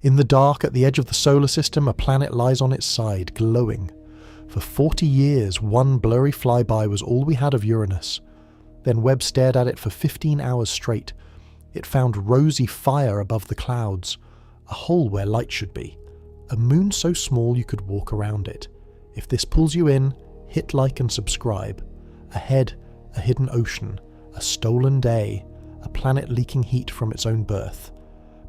In the dark at the edge of the solar system, a planet lies on its side, glowing. For 40 years, one blurry flyby was all we had of Uranus. Then Webb stared at it for 15 hours straight. It found rosy fire above the clouds, a hole where light should be, a moon so small you could walk around it. If this pulls you in, hit like and subscribe. Ahead, a hidden ocean, a stolen day, a planet leaking heat from its own birth.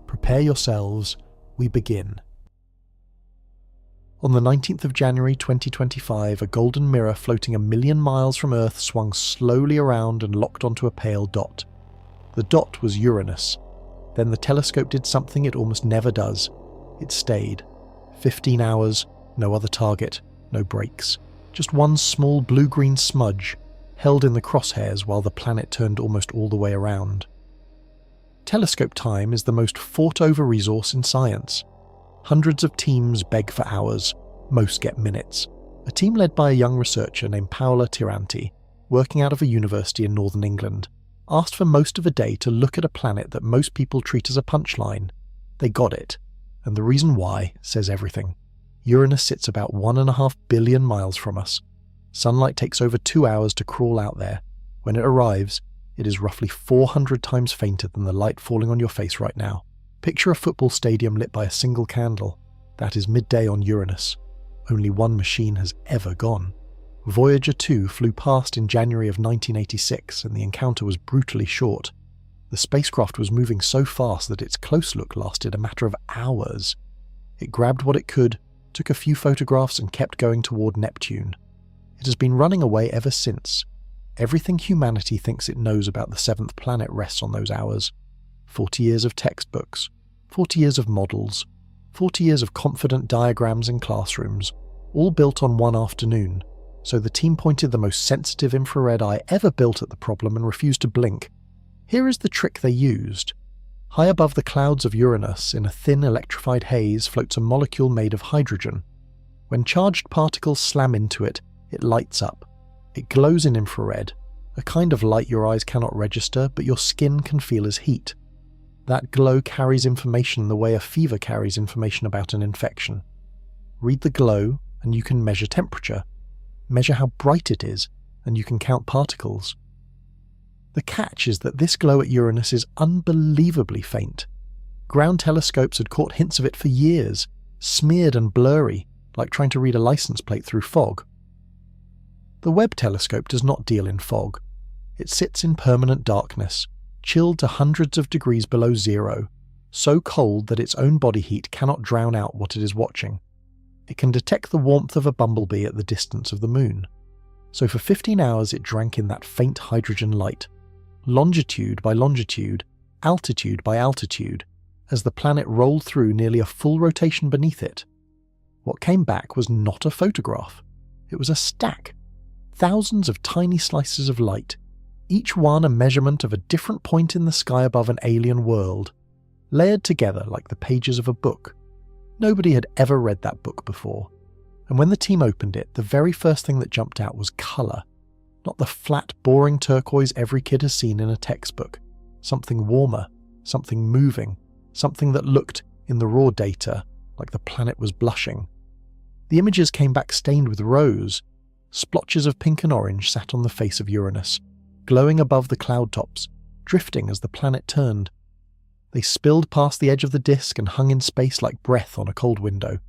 Prepare yourselves, we begin. On the 19th of January 2025, a golden mirror floating 1 million miles from Earth swung slowly around and locked onto a pale dot. The dot was Uranus. Then the telescope did something it almost never does. It stayed. 15 hours, no other target, no breaks. Just one small blue-green smudge, held in the crosshairs while the planet turned almost all the way around. Telescope time is the most fought-over resource in science. Hundreds of teams beg for hours, most get minutes. A team led by a young researcher named Paola Tiranti, working out of a university in northern England, asked for most of a day to look at a planet that most people treat as a punchline. They got it, and the reason why says everything. Uranus sits about 1.5 billion miles from us. Sunlight takes over 2 hours to crawl out there. When it arrives, it is roughly 400 times fainter than the light falling on your face right now. Picture a football stadium lit by a single candle. That is midday on Uranus. Only one machine has ever gone. Voyager 2 flew past in January of 1986, and the encounter was brutally short. The spacecraft was moving so fast that its close look lasted a matter of hours. It grabbed what it could, took a few photographs and kept going toward Neptune. It has been running away ever since. Everything humanity thinks it knows about the seventh planet rests on those hours. 40 years of textbooks, 40 years of models, 40 years of confident diagrams in classrooms, all built on one afternoon. So the team pointed the most sensitive infrared eye ever built at the problem and refused to blink. Here is the trick they used. High above the clouds of Uranus, in a thin electrified haze, floats a molecule made of hydrogen. When charged particles slam into it, it lights up. It glows in infrared, a kind of light your eyes cannot register, but your skin can feel as heat. That glow carries information the way a fever carries information about an infection. Read the glow, and you can measure temperature. Measure how bright it is, and you can count particles. The catch is that this glow at Uranus is unbelievably faint. Ground telescopes had caught hints of it for years, smeared and blurry, like trying to read a license plate through fog. The Webb telescope does not deal in fog. It sits in permanent darkness, chilled to hundreds of degrees below zero, so cold that its own body heat cannot drown out what it is watching. It can detect the warmth of a bumblebee at the distance of the moon. So for 15 hours it drank in that faint hydrogen light, longitude by longitude, altitude by altitude, as the planet rolled through nearly a full rotation beneath it. What came back was not a photograph. It was a stack. Thousands of tiny slices of light, each one a measurement of a different point in the sky above an alien world, layered together like the pages of a book. Nobody had ever read that book before, and when the team opened it, the very first thing that jumped out was colour. Not the flat, boring turquoise every kid has seen in a textbook. Something warmer, something moving, something that looked, in the raw data, like the planet was blushing. The images came back stained with rose. Splotches of pink and orange sat on the face of Uranus, glowing above the cloud tops, drifting as the planet turned. They spilled past the edge of the disk and hung in space like breath on a cold window.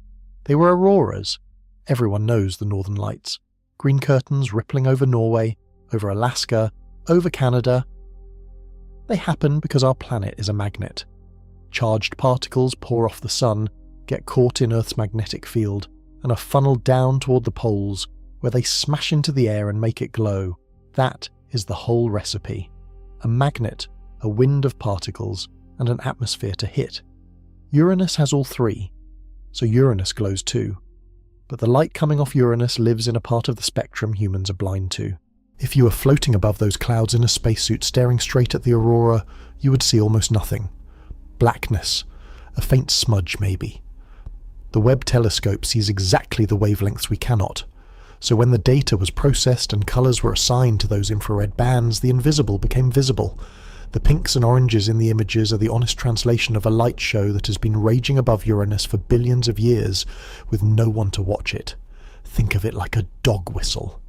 They were auroras. Everyone knows the northern lights. Green curtains rippling over Norway, over Alaska, over Canada. They happen because our planet is a magnet. Charged particles pour off the sun, get caught in Earth's magnetic field, and are funneled down toward the poles, where they smash into the air and make it glow. That is the whole recipe. A magnet, a wind of particles, and an atmosphere to hit. Uranus has all three, so Uranus glows too. But the light coming off Uranus lives in a part of the spectrum humans are blind to. If you were floating above those clouds in a spacesuit staring straight at the aurora, you would see almost nothing. Blackness, a faint smudge maybe. The Webb telescope sees exactly the wavelengths we cannot. So when the data was processed and colours were assigned to those infrared bands, the invisible became visible. The pinks and oranges in the images are the honest translation of a light show that has been raging above Uranus for billions of years, with no one to watch it. Think of it like a dog whistle.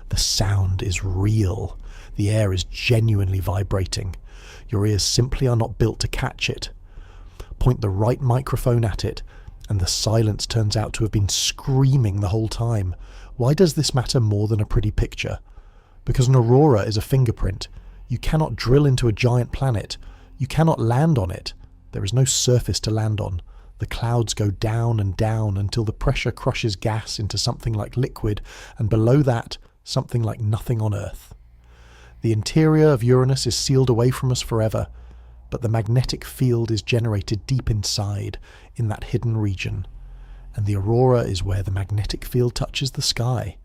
The sound is real. The air is genuinely vibrating. Your ears simply are not built to catch it. Point the right microphone at it, and the silence turns out to have been screaming the whole time. Why does this matter more than a pretty picture? Because an aurora is a fingerprint. You cannot drill into a giant planet. You cannot land on it. There is no surface to land on. The clouds go down and down until the pressure crushes gas into something like liquid, and below that, something like nothing on Earth. The interior of Uranus is sealed away from us forever, but the magnetic field is generated deep inside, in that hidden region. And the aurora is where the magnetic field touches the sky.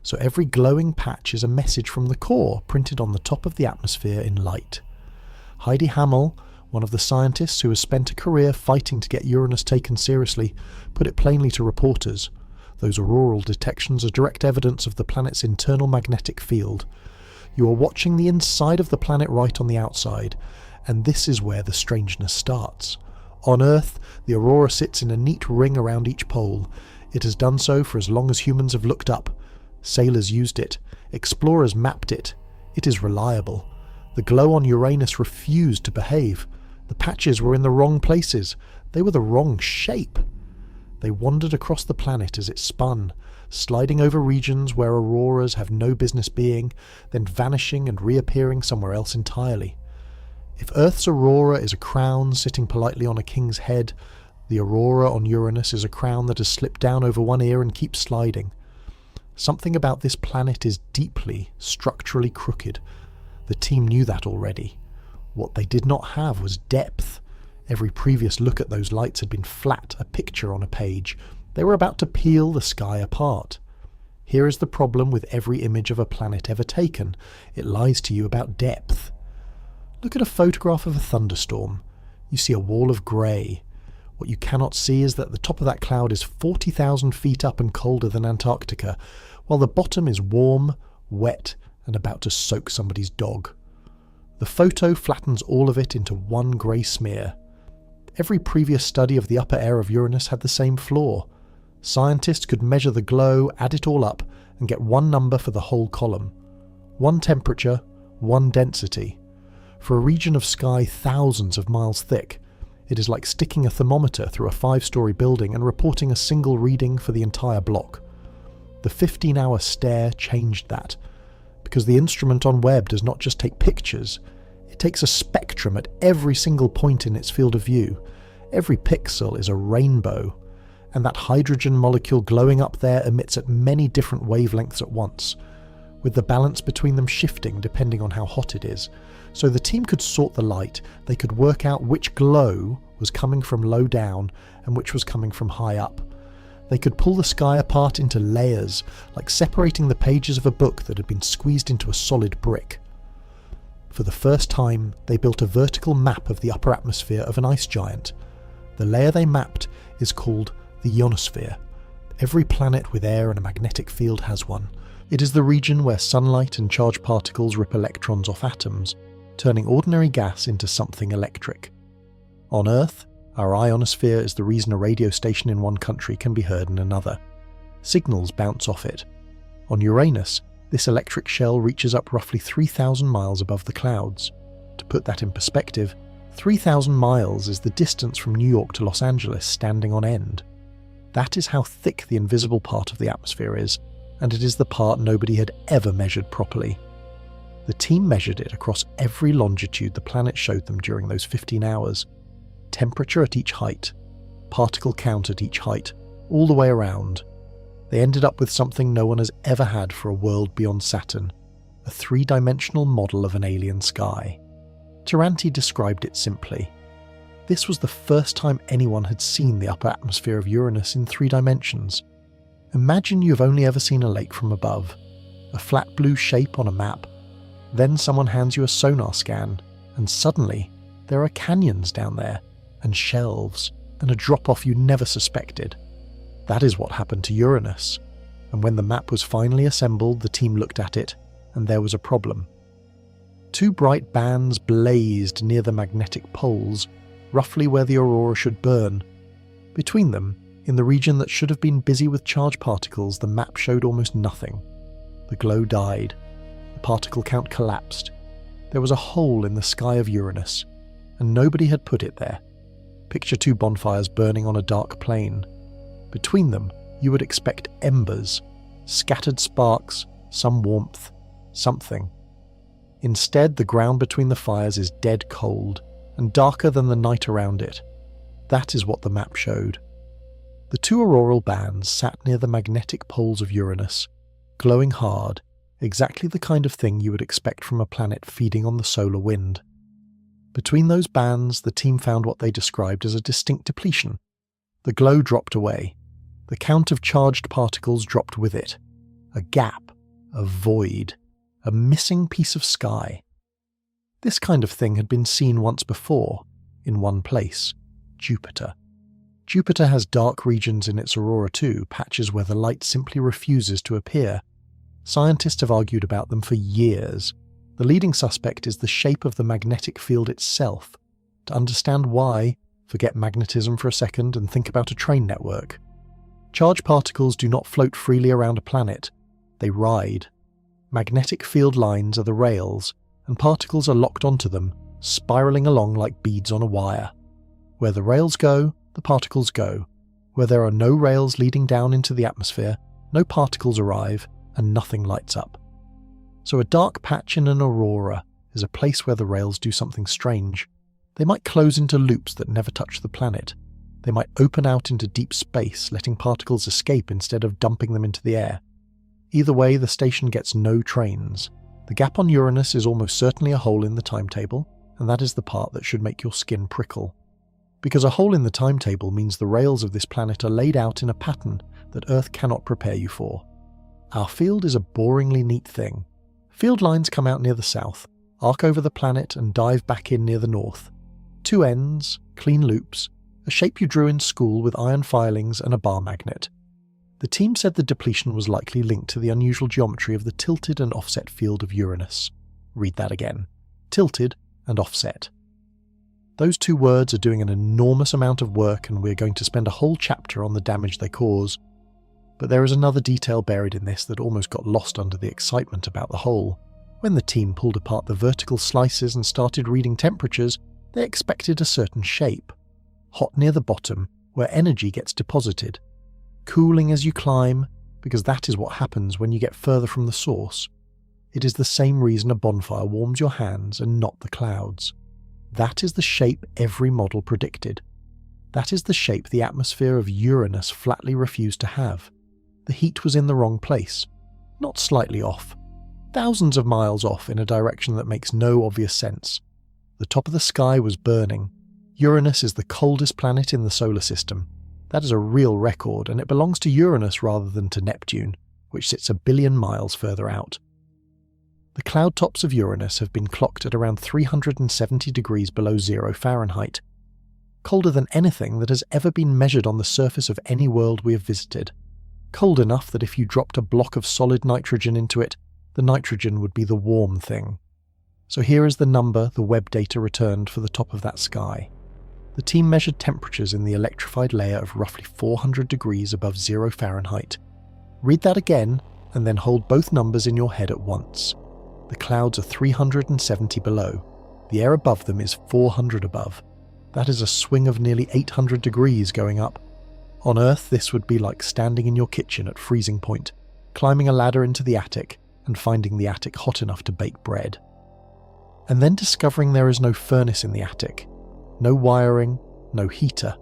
So every glowing patch is a message from the core printed on the top of the atmosphere in light. Heidi Hammel, one of the scientists who has spent a career fighting to get Uranus taken seriously, put it plainly to reporters. Those auroral detections are direct evidence of the planet's internal magnetic field. You are watching the inside of the planet right on the outside, and this is where the strangeness starts. On Earth, the aurora sits in a neat ring around each pole. It has done so for as long as humans have looked up. Sailors used it. Explorers mapped it. It is reliable. The glow on Uranus refused to behave. The patches were in the wrong places. They were the wrong shape. They wandered across the planet as it spun, sliding over regions where auroras have no business being, then vanishing and reappearing somewhere else entirely. If Earth's aurora is a crown sitting politely on a king's head, the aurora on Uranus is a crown that has slipped down over one ear and keeps sliding. Something about this planet is deeply, structurally crooked. The team knew that already. What they did not have was depth. Every previous look at those lights had been flat, a picture on a page. They were about to peel the sky apart. Here is the problem with every image of a planet ever taken. It lies to you about depth. Look at a photograph of a thunderstorm. You see a wall of grey. What you cannot see is that the top of that cloud is 40,000 feet up and colder than Antarctica, while the bottom is warm, wet, and about to soak somebody's dog. The photo flattens all of it into one grey smear. Every previous study of the upper air of Uranus had the same flaw. Scientists could measure the glow, add it all up, and get one number for the whole column. One temperature, one density. For a region of sky thousands of miles thick, it is like sticking a thermometer through a 5-story building and reporting a single reading for the entire block. The 15-hour stare changed that, because the instrument on Webb does not just take pictures, it takes a spectrum at every single point in its field of view. Every pixel is a rainbow, and that hydrogen molecule glowing up there emits at many different wavelengths at once, with the balance between them shifting depending on how hot it is. So the team could sort the light. They could work out which glow was coming from low down and which was coming from high up. They could pull the sky apart into layers, like separating the pages of a book that had been squeezed into a solid brick. For the first time, they built a vertical map of the upper atmosphere of an ice giant. The layer they mapped is called the ionosphere. Every planet with air and a magnetic field has one. It is the region where sunlight and charged particles rip electrons off atoms, turning ordinary gas into something electric. On Earth, our ionosphere is the reason a radio station in one country can be heard in another. Signals bounce off it. On Uranus, this electric shell reaches up roughly 3,000 miles above the clouds. To put that in perspective, 3,000 miles is the distance from New York to Los Angeles standing on end. That is how thick the invisible part of the atmosphere is, and it is the part nobody had ever measured properly. The team measured it across every longitude the planet showed them during those 15 hours. Temperature at each height, particle count at each height, all the way around. They ended up with something no one has ever had for a world beyond Saturn, a 3-dimensional model of an alien sky. Taranti described it simply. This was the first time anyone had seen the upper atmosphere of Uranus in 3 dimensions. Imagine you've only ever seen a lake from above, a flat blue shape on a map. Then someone hands you a sonar scan, and suddenly there are canyons down there, and shelves, and a drop-off you never suspected. That is what happened to Uranus, and when the map was finally assembled, the team looked at it, and there was a problem. Two bright bands blazed near the magnetic poles, roughly where the aurora should burn. Between them, in the region that should have been busy with charged particles, the map showed almost nothing. The glow died. The particle count collapsed. There was a hole in the sky of Uranus, and nobody had put it there. Picture two bonfires burning on a dark plain. Between them, you would expect embers, scattered sparks, some warmth, something. Instead, the ground between the fires is dead cold, and darker than the night around it. That is what the map showed. The two auroral bands sat near the magnetic poles of Uranus, glowing hard, exactly the kind of thing you would expect from a planet feeding on the solar wind. Between those bands, the team found what they described as a distinct depletion. The glow dropped away. The count of charged particles dropped with it. A gap, a void, a missing piece of sky. This kind of thing had been seen once before, in one place, Jupiter. Jupiter has dark regions in its aurora too, patches where the light simply refuses to appear. Scientists have argued about them for years. The leading suspect is the shape of the magnetic field itself. To understand why, forget magnetism for a second and think about a train network. Charged particles do not float freely around a planet. They ride. Magnetic field lines are the rails, and particles are locked onto them, spiraling along like beads on a wire. Where the rails go, the particles go. Where there are no rails leading down into the atmosphere, no particles arrive, and nothing lights up. So a dark patch in an aurora is a place where the rails do something strange. They might close into loops that never touch the planet. They might open out into deep space, letting particles escape instead of dumping them into the air. Either way, the station gets no trains. The gap on Uranus is almost certainly a hole in the timetable, and that is the part that should make your skin prickle. Because a hole in the timetable means the rails of this planet are laid out in a pattern that Earth cannot prepare you for. Our field is a boringly neat thing. Field lines come out near the south, arc over the planet and dive back in near the north. Two ends, clean loops, a shape you drew in school with iron filings and a bar magnet. The team said the depletion was likely linked to the unusual geometry of the tilted and offset field of Uranus. Read that again. Tilted and offset. Those two words are doing an enormous amount of work, and we're going to spend a whole chapter on the damage they cause. But there is another detail buried in this that almost got lost under the excitement about the whole. When the team pulled apart the vertical slices and started reading temperatures, they expected a certain shape. Hot near the bottom, where energy gets deposited. Cooling as you climb, because that is what happens when you get further from the source. It is the same reason a bonfire warms your hands and not the clouds. That is the shape every model predicted. That is the shape the atmosphere of Uranus flatly refused to have. The heat was in the wrong place, not slightly off, thousands of miles off in a direction that makes no obvious sense. The top of the sky was burning. Uranus is the coldest planet in the solar system. That is a real record, and it belongs to Uranus rather than to Neptune, which sits 1 billion miles further out. The cloud tops of Uranus have been clocked at around 370 degrees below 0 Fahrenheit, colder than anything that has ever been measured on the surface of any world we have visited. Cold enough that if you dropped a block of solid nitrogen into it, the nitrogen would be the warm thing. So here is the number the Webb data returned for the top of that sky. The team measured temperatures in the electrified layer of roughly 400 degrees above 0 Fahrenheit. Read that again, and then hold both numbers in your head at once. The clouds are 370 below. The air above them is 400 above. That is a swing of nearly 800 degrees going up. On Earth, this would be like standing in your kitchen at freezing point, climbing a ladder into the attic, and finding the attic hot enough to bake bread. And then discovering there is no furnace in the attic, no wiring, no heater,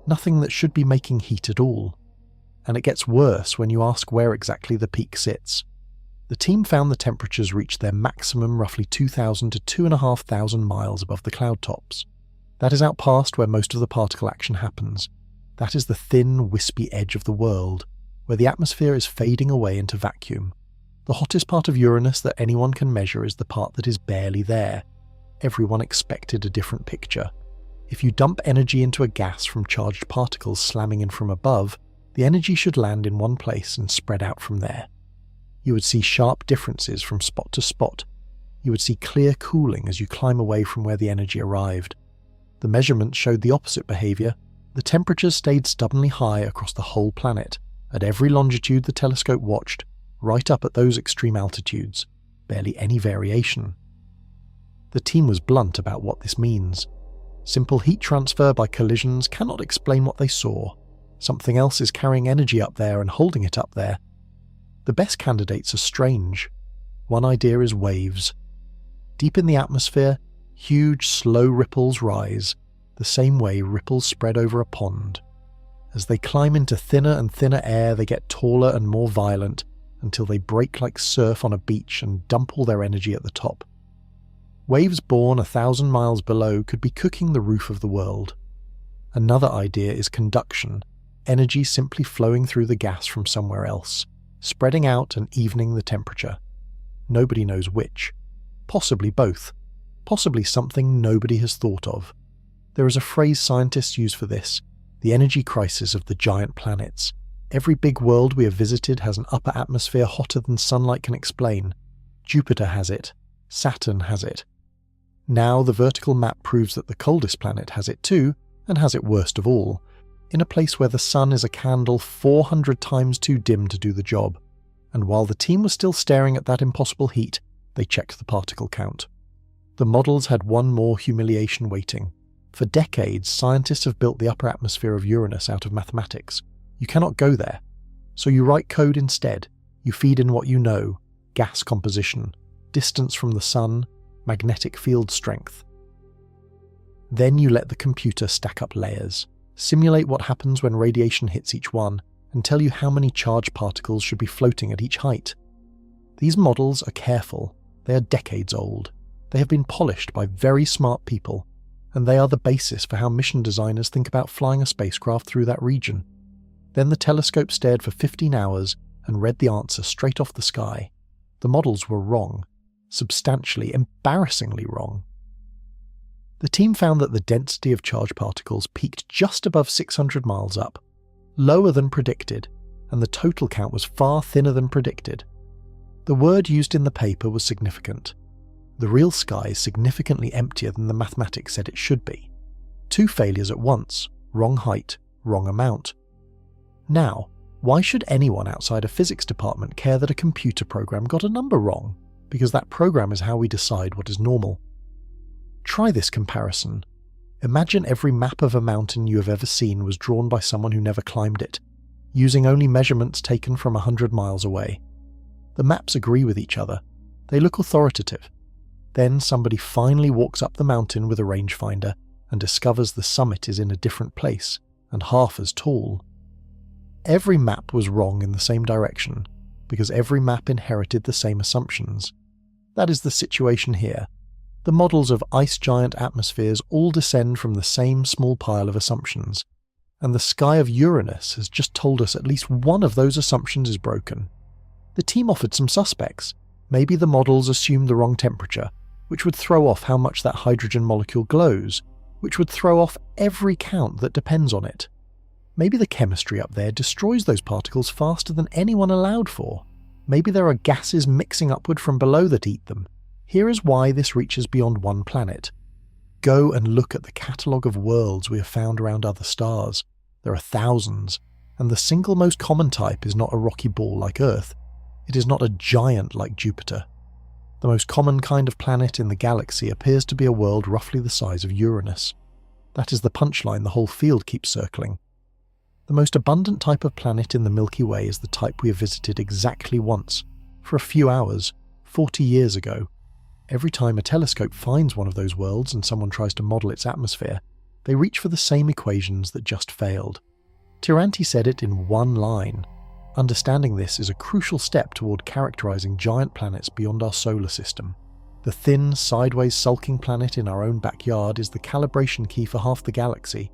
nothing that should be making heat at all. And it gets worse when you ask where exactly the peak sits. The team found the temperatures reached their maximum roughly 2,000 to 2,500 miles above the cloud tops. That is out past where most of the particle action happens. That is the thin, wispy edge of the world, where the atmosphere is fading away into vacuum. The hottest part of Uranus that anyone can measure is the part that is barely there. Everyone expected a different picture. If you dump energy into a gas from charged particles slamming in from above, the energy should land in one place and spread out from there. You would see sharp differences from spot to spot. You would see clear cooling as you climb away from where the energy arrived. The measurements showed the opposite behaviour. The temperatures stayed stubbornly high across the whole planet, at every longitude the telescope watched, right up at those extreme altitudes. Barely any variation. The team was blunt about what this means. Simple heat transfer by collisions cannot explain what they saw. Something else is carrying energy up there and holding it up there. The best candidates are strange. One idea is waves. Deep in the atmosphere, huge, slow ripples rise, the same way ripples spread over a pond. As they climb into thinner and thinner air, they get taller and more violent until they break like surf on a beach and dump all their energy at the top. Waves born 1,000 miles below could be cooking the roof of the world. Another idea is conduction, energy simply flowing through the gas from somewhere else, spreading out and evening the temperature. Nobody knows which. Possibly both. Possibly something nobody has thought of. There is a phrase scientists use for this, the energy crisis of the giant planets. Every big world we have visited has an upper atmosphere hotter than sunlight can explain. Jupiter has it. Saturn has it. Now the vertical map proves that the coldest planet has it too, and has it worst of all, in a place where the sun is a candle 400 times too dim to do the job. And while the team was still staring at that impossible heat, they checked the particle count. The models had one more humiliation waiting. For decades, scientists have built the upper atmosphere of Uranus out of mathematics. You cannot go there. So you write code instead. You feed in what you know, gas composition, distance from the sun, magnetic field strength. Then you let the computer stack up layers, simulate what happens when radiation hits each one, and tell you how many charged particles should be floating at each height. These models are careful. They are decades old. They have been polished by very smart people, and they are the basis for how mission designers think about flying a spacecraft through that region. Then the telescope stared for 15 hours and read the answer straight off the sky. The models were wrong. Substantially, embarrassingly wrong. The team found that the density of charged particles peaked just above 600 miles up, lower than predicted, and the total count was far thinner than predicted. The word used in the paper was significant. The real sky is significantly emptier than the mathematics said it should be. 2 failures at once, wrong height, wrong amount. Now, why should anyone outside a physics department care that a computer program got a number wrong? Because that program is how we decide what is normal. Try this comparison. Imagine every map of a mountain you have ever seen was drawn by someone who never climbed it, using only measurements taken from 100 miles away. The maps agree with each other. They look authoritative. Then somebody finally walks up the mountain with a rangefinder and discovers the summit is in a different place and half as tall. Every map was wrong in the same direction, because every map inherited the same assumptions. That is the situation here. The models of ice giant atmospheres all descend from the same small pile of assumptions, and the sky of Uranus has just told us at least one of those assumptions is broken. The team offered some suspects. Maybe the models assumed the wrong temperature, which would throw off how much that hydrogen molecule glows, which would throw off every count that depends on it. Maybe the chemistry up there destroys those particles faster than anyone allowed for. Maybe there are gases mixing upward from below that eat them. Here is why this reaches beyond one planet. Go and look at the catalogue of worlds we have found around other stars. There are thousands, and the single most common type is not a rocky ball like Earth. It is not a giant like Jupiter. The most common kind of planet in the galaxy appears to be a world roughly the size of Uranus. That is the punchline the whole field keeps circling. The most abundant type of planet in the Milky Way is the type we have visited exactly once, for a few hours, 40 years ago. Every time a telescope finds one of those worlds and someone tries to model its atmosphere, they reach for the same equations that just failed. Tiranti said it in one line. Understanding this is a crucial step toward characterizing giant planets beyond our solar system. The thin, sideways sulking planet in our own backyard is the calibration key for half the galaxy,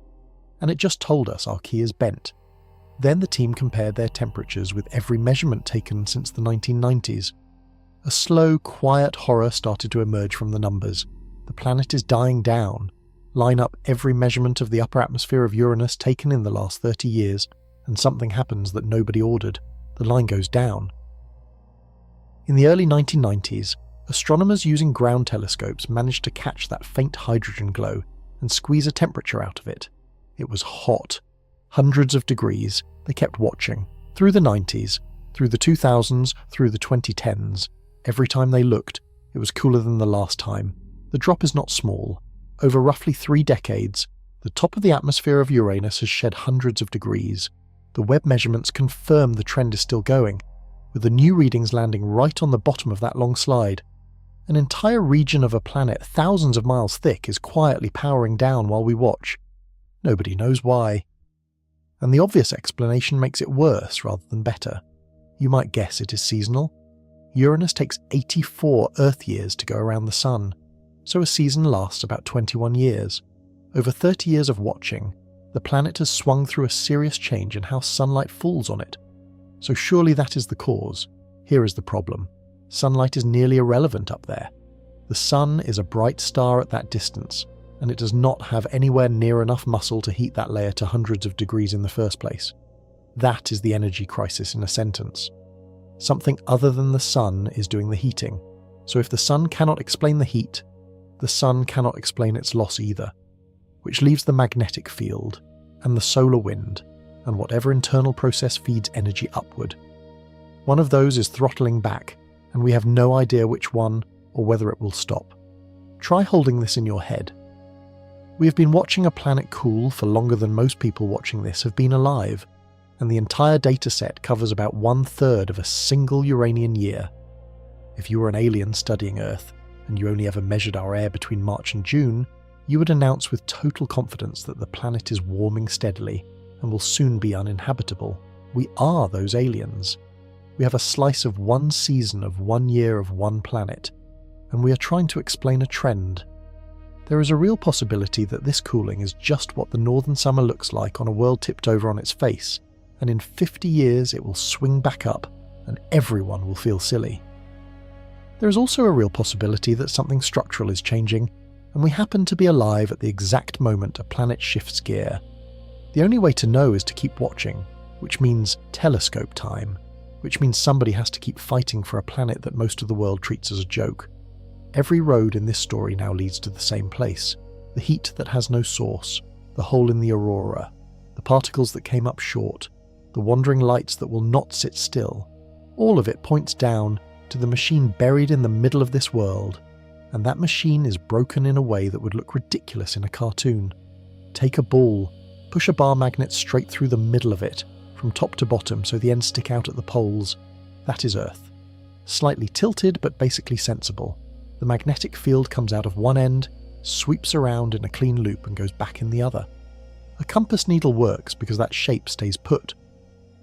and it just told us our key is bent. Then the team compared their temperatures with every measurement taken since the 1990s. A slow, quiet horror started to emerge from the numbers. The planet is dying down. Line up every measurement of the upper atmosphere of Uranus taken in the last 30 years, and something happens that nobody ordered. The line goes down. In the early 1990s, Astronomers using ground telescopes managed to catch that faint hydrogen glow and squeeze a temperature out of it. It was hot. Hundreds of degrees. They kept watching. Through the 90s, through the 2000s, through the 2010s. Every time they looked, it was cooler than the last time. The drop is not small. Over roughly 3 decades, the top of the atmosphere of Uranus has shed hundreds of degrees. The Webb measurements confirm the trend is still going, with the new readings landing right on the bottom of that long slide. An entire region of a planet thousands of miles thick is quietly powering down while we watch. Nobody knows why. And the obvious explanation makes it worse rather than better. You might guess it is seasonal. Uranus takes 84 Earth years to go around the Sun, so a season lasts about 21 years. Over 30 years of watching, the planet has swung through a serious change in how sunlight falls on it. So surely that is the cause. Here is the problem. Sunlight is nearly irrelevant up there. The Sun is a bright star at that distance, and it does not have anywhere near enough muscle to heat that layer to hundreds of degrees in the first place. That is the energy crisis in a sentence. Something other than the Sun is doing the heating. So if the Sun cannot explain the heat, the Sun cannot explain its loss either, which leaves the magnetic field and the solar wind and whatever internal process feeds energy upward. One of those is throttling back, and we have no idea which one or whether it will stop. Try holding this in your head. We have been watching a planet cool for longer than most people watching this have been alive, and the entire dataset covers about 1/3 of a single Uranian year. If you were an alien studying Earth, and you only ever measured our air between March and June, you would announce with total confidence that the planet is warming steadily and will soon be uninhabitable. We are those aliens. We have a slice of one season of 1 year of one planet, and we are trying to explain a trend. There is a real possibility that this cooling is just what the northern summer looks like on a world tipped over on its face, and in 50 years it will swing back up and everyone will feel silly. There is also a real possibility that something structural is changing, and we happen to be alive at the exact moment a planet shifts gear. The only way to know is to keep watching, which means telescope time, which means somebody has to keep fighting for a planet that most of the world treats as a joke. Every road in this story now leads to the same place, the heat that has no source, the hole in the aurora, the particles that came up short, the wandering lights that will not sit still. All of it points down to the machine buried in the middle of this world, and that machine is broken in a way that would look ridiculous in a cartoon. Take a ball, push a bar magnet straight through the middle of it, from top to bottom so the ends stick out at the poles. That is Earth. Slightly tilted, but basically sensible. The magnetic field comes out of one end, sweeps around in a clean loop and goes back in the other. A compass needle works because that shape stays put.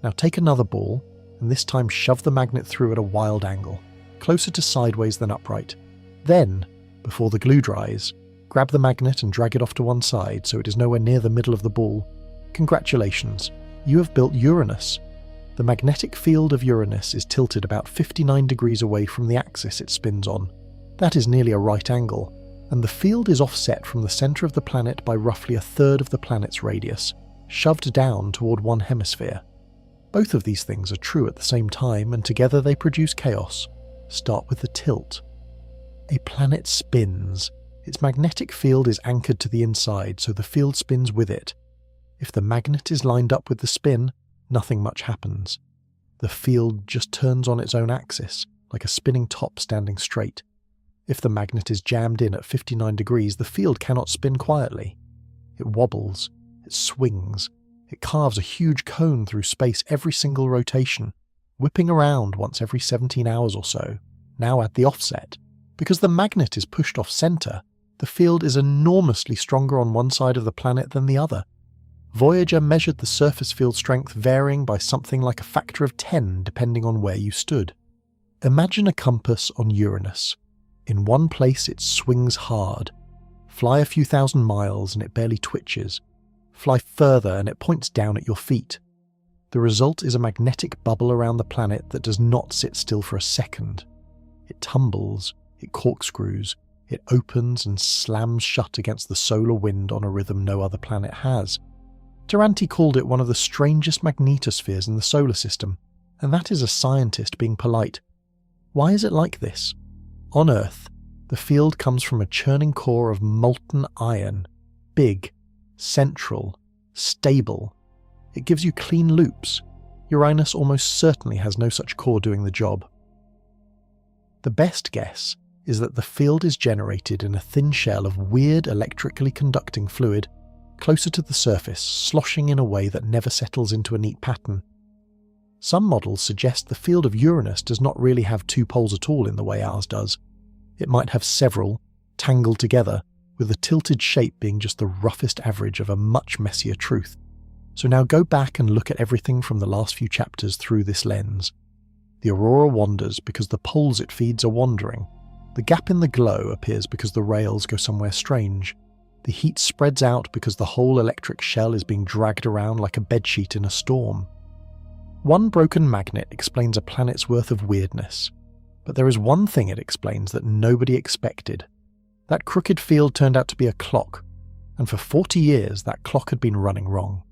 Now take another ball, and this time shove the magnet through at a wild angle, closer to sideways than upright. Then, before the glue dries, grab the magnet and drag it off to one side so it is nowhere near the middle of the ball. Congratulations, you have built Uranus. The magnetic field of Uranus is tilted about 59 degrees away from the axis it spins on. That is nearly a right angle, and the field is offset from the centre of the planet by roughly 1/3 of the planet's radius, shoved down toward one hemisphere. Both of these things are true at the same time, and together they produce chaos. Start with the tilt. A planet spins. Its magnetic field is anchored to the inside, so the field spins with it. If the magnet is lined up with the spin, nothing much happens. The field just turns on its own axis, like a spinning top standing straight. If the magnet is jammed in at 59 degrees, the field cannot spin quietly. It wobbles, it swings, it carves a huge cone through space every single rotation, whipping around once every 17 hours or so, now at the offset. Because the magnet is pushed off center, the field is enormously stronger on one side of the planet than the other. Voyager measured the surface field strength varying by something like a factor of 10 depending on where you stood. Imagine a compass on Uranus. In one place it swings hard. Fly a few thousand miles and it barely twitches. Fly further and it points down at your feet. The result is a magnetic bubble around the planet that does not sit still for a second. It tumbles, it corkscrews, it opens and slams shut against the solar wind on a rhythm no other planet has. Taranti called it one of the strangest magnetospheres in the solar system, and that is a scientist being polite. Why is it like this? On Earth, the field comes from a churning core of molten iron, big, central, stable. It gives you clean loops. Uranus almost certainly has no such core doing the job. The best guess is that the field is generated in a thin shell of weird electrically conducting fluid closer to the surface, sloshing in a way that never settles into a neat pattern. Some models suggest the field of Uranus does not really have two poles at all in the way ours does. It might have several, tangled together, with the tilted shape being just the roughest average of a much messier truth. So now go back and look at everything from the last few chapters through this lens. The aurora wanders because the poles it feeds are wandering. The gap in the glow appears because the rails go somewhere strange. The heat spreads out because the whole electric shell is being dragged around like a bedsheet in a storm. One broken magnet explains a planet's worth of weirdness. But there is one thing it explains that nobody expected. That crooked field turned out to be a clock, and for 40 years that clock had been running wrong.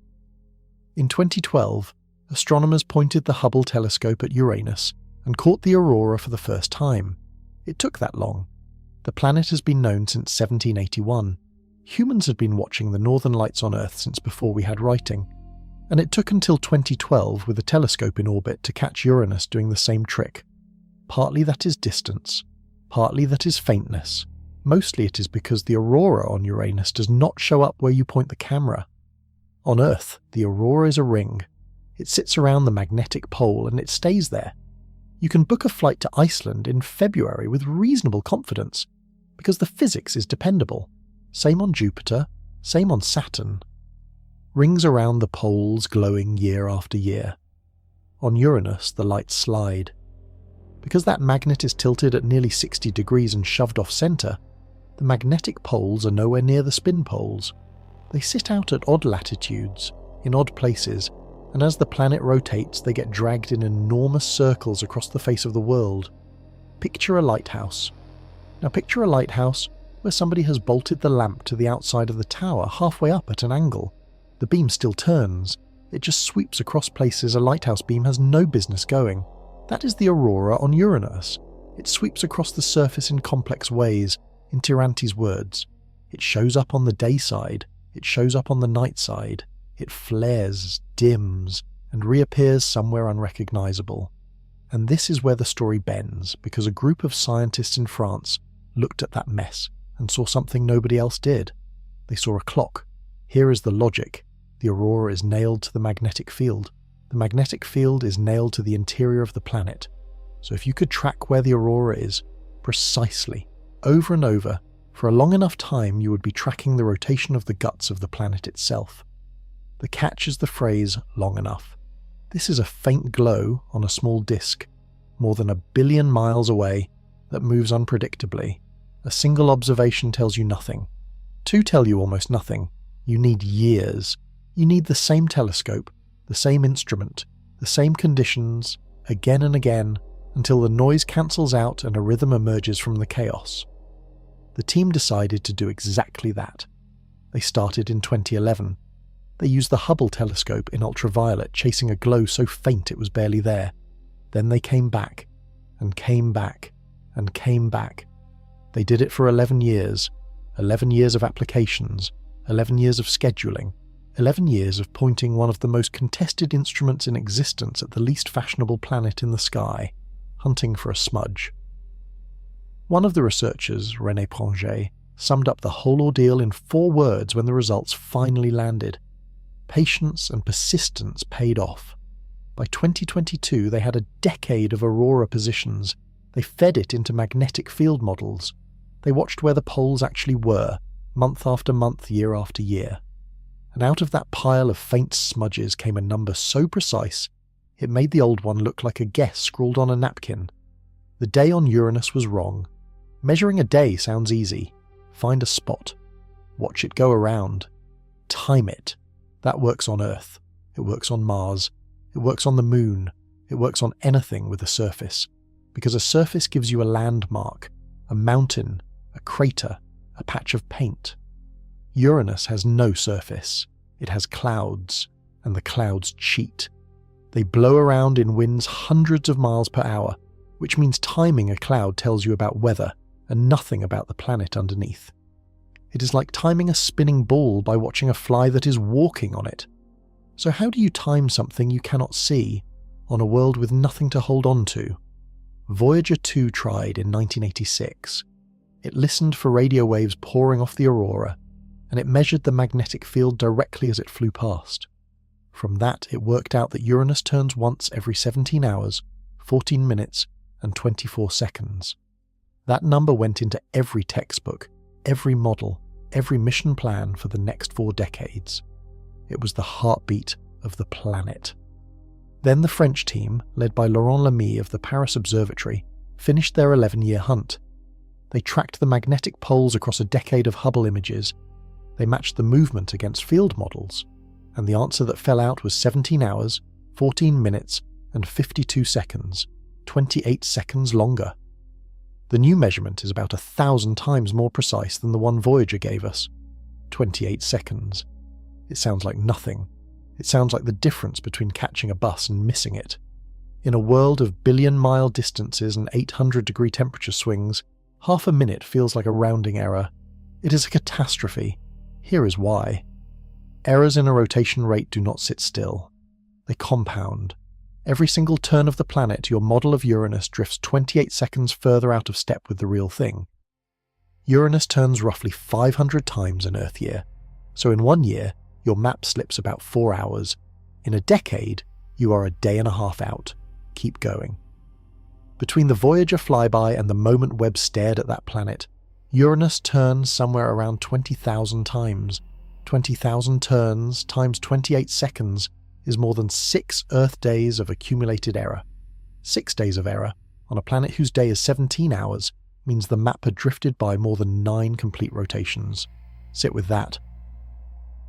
In 2012, astronomers pointed the Hubble telescope at Uranus and caught the aurora for the first time. It took that long. The planet has been known since 1781. Humans had been watching the northern lights on Earth since before we had writing. And it took until 2012 with a telescope in orbit to catch Uranus doing the same trick. Partly that is distance, partly that is faintness. Mostly it is because the aurora on Uranus does not show up where you point the camera. On Earth, the aurora is a ring. It sits around the magnetic pole and it stays there. You can book a flight to Iceland in February with reasonable confidence, because the physics is dependable. Same on Jupiter, same on Saturn. Rings around the poles glowing year after year. On Uranus, the lights slide. Because that magnet is tilted at nearly 60 degrees and shoved off-centre, the magnetic poles are nowhere near the spin poles. They sit out at odd latitudes, in odd places, and as the planet rotates they get dragged in enormous circles across the face of the world. Picture a lighthouse. Now picture a lighthouse where somebody has bolted the lamp to the outside of the tower halfway up at an angle. The beam still turns. It just sweeps across places a lighthouse beam has no business going. That is the aurora on Uranus. It sweeps across the surface in complex ways, in Tiranti's words. It shows up on the day side, it shows up on the night side. It flares, dims, and reappears somewhere unrecognizable. And this is where the story bends, because a group of scientists in France looked at that mess and saw something nobody else did. They saw a clock. Here is the logic. The aurora is nailed to the magnetic field. The magnetic field is nailed to the interior of the planet. So if you could track where the aurora is, precisely, over and over, for a long enough time you would be tracking the rotation of the guts of the planet itself. The catch is the phrase long enough. This is a faint glow on a small disk, more than 1 billion miles away, that moves unpredictably. A single observation tells you nothing. Two tell you almost nothing. You need years. You need the same telescope, the same instrument, the same conditions, again and again, until the noise cancels out and a rhythm emerges from the chaos. The team decided to do exactly that. They started in 2011. They used the Hubble telescope in ultraviolet, chasing a glow so faint it was barely there. Then they came back, and came back, and came back. They did it for 11 years. 11 years of applications, 11 years of scheduling, 11 years of pointing one of the most contested instruments in existence at the least fashionable planet in the sky, hunting for a smudge. One of the researchers, René Pronget, summed up the whole ordeal in 4 words when the results finally landed. Patience and persistence paid off. By 2022, they had a decade of aurora positions. They fed it into magnetic field models. They watched where the poles actually were, month after month, year after year. And out of that pile of faint smudges came a number so precise, it made the old one look like a guess scrawled on a napkin. The day on Uranus was wrong. Measuring a day sounds easy. Find a spot. Watch it go around. Time it. That works on Earth. It works on Mars. It works on the Moon. It works on anything with a surface. Because a surface gives you a landmark, a mountain, a crater, a patch of paint. Uranus has no surface. It has clouds, and the clouds cheat. They blow around in winds hundreds of miles per hour. which means timing a cloud tells you about weather and nothing about the planet underneath. It is like timing a spinning ball by watching a fly that is walking on it. So how do you time something you cannot see on a world with nothing to hold on to? Voyager 2 tried in 1986. It listened for radio waves pouring off the aurora, and it measured the magnetic field directly as it flew past. From that, it worked out that Uranus turns once every 17 hours, 14 minutes, and 24 seconds. That number went into every textbook, every model, every mission plan for the next 4 decades. It was the heartbeat of the planet. Then the French team, led by Laurent Lamy of the Paris Observatory, finished their 11-year hunt. They tracked the magnetic poles across a decade of Hubble images. They matched the movement against field models, and the answer that fell out was 17 hours, 14 minutes, and 52 seconds, 28 seconds longer. The new measurement is about 1,000 times more precise than the one Voyager gave us. 28 seconds. It sounds like nothing. It sounds like the difference between catching a bus and missing it. In a world of billion-mile distances and 800-degree temperature swings, half a minute feels like a rounding error. It is a catastrophe. Here is why. Errors in a rotation rate do not sit still. They compound. Every single turn of the planet, your model of Uranus drifts 28 seconds further out of step with the real thing. Uranus turns roughly 500 times an Earth year, so in 1 year, your map slips about 4 hours. In a decade, you are a day and a half out. Keep going. Between the Voyager flyby and the moment Webb stared at that planet, Uranus turns somewhere around 20,000 times. 20,000 turns times 28 seconds is more than 6 Earth days of accumulated error. 6 days of error on a planet whose day is 17 hours means the map had drifted by more than 9 complete rotations. Sit with that.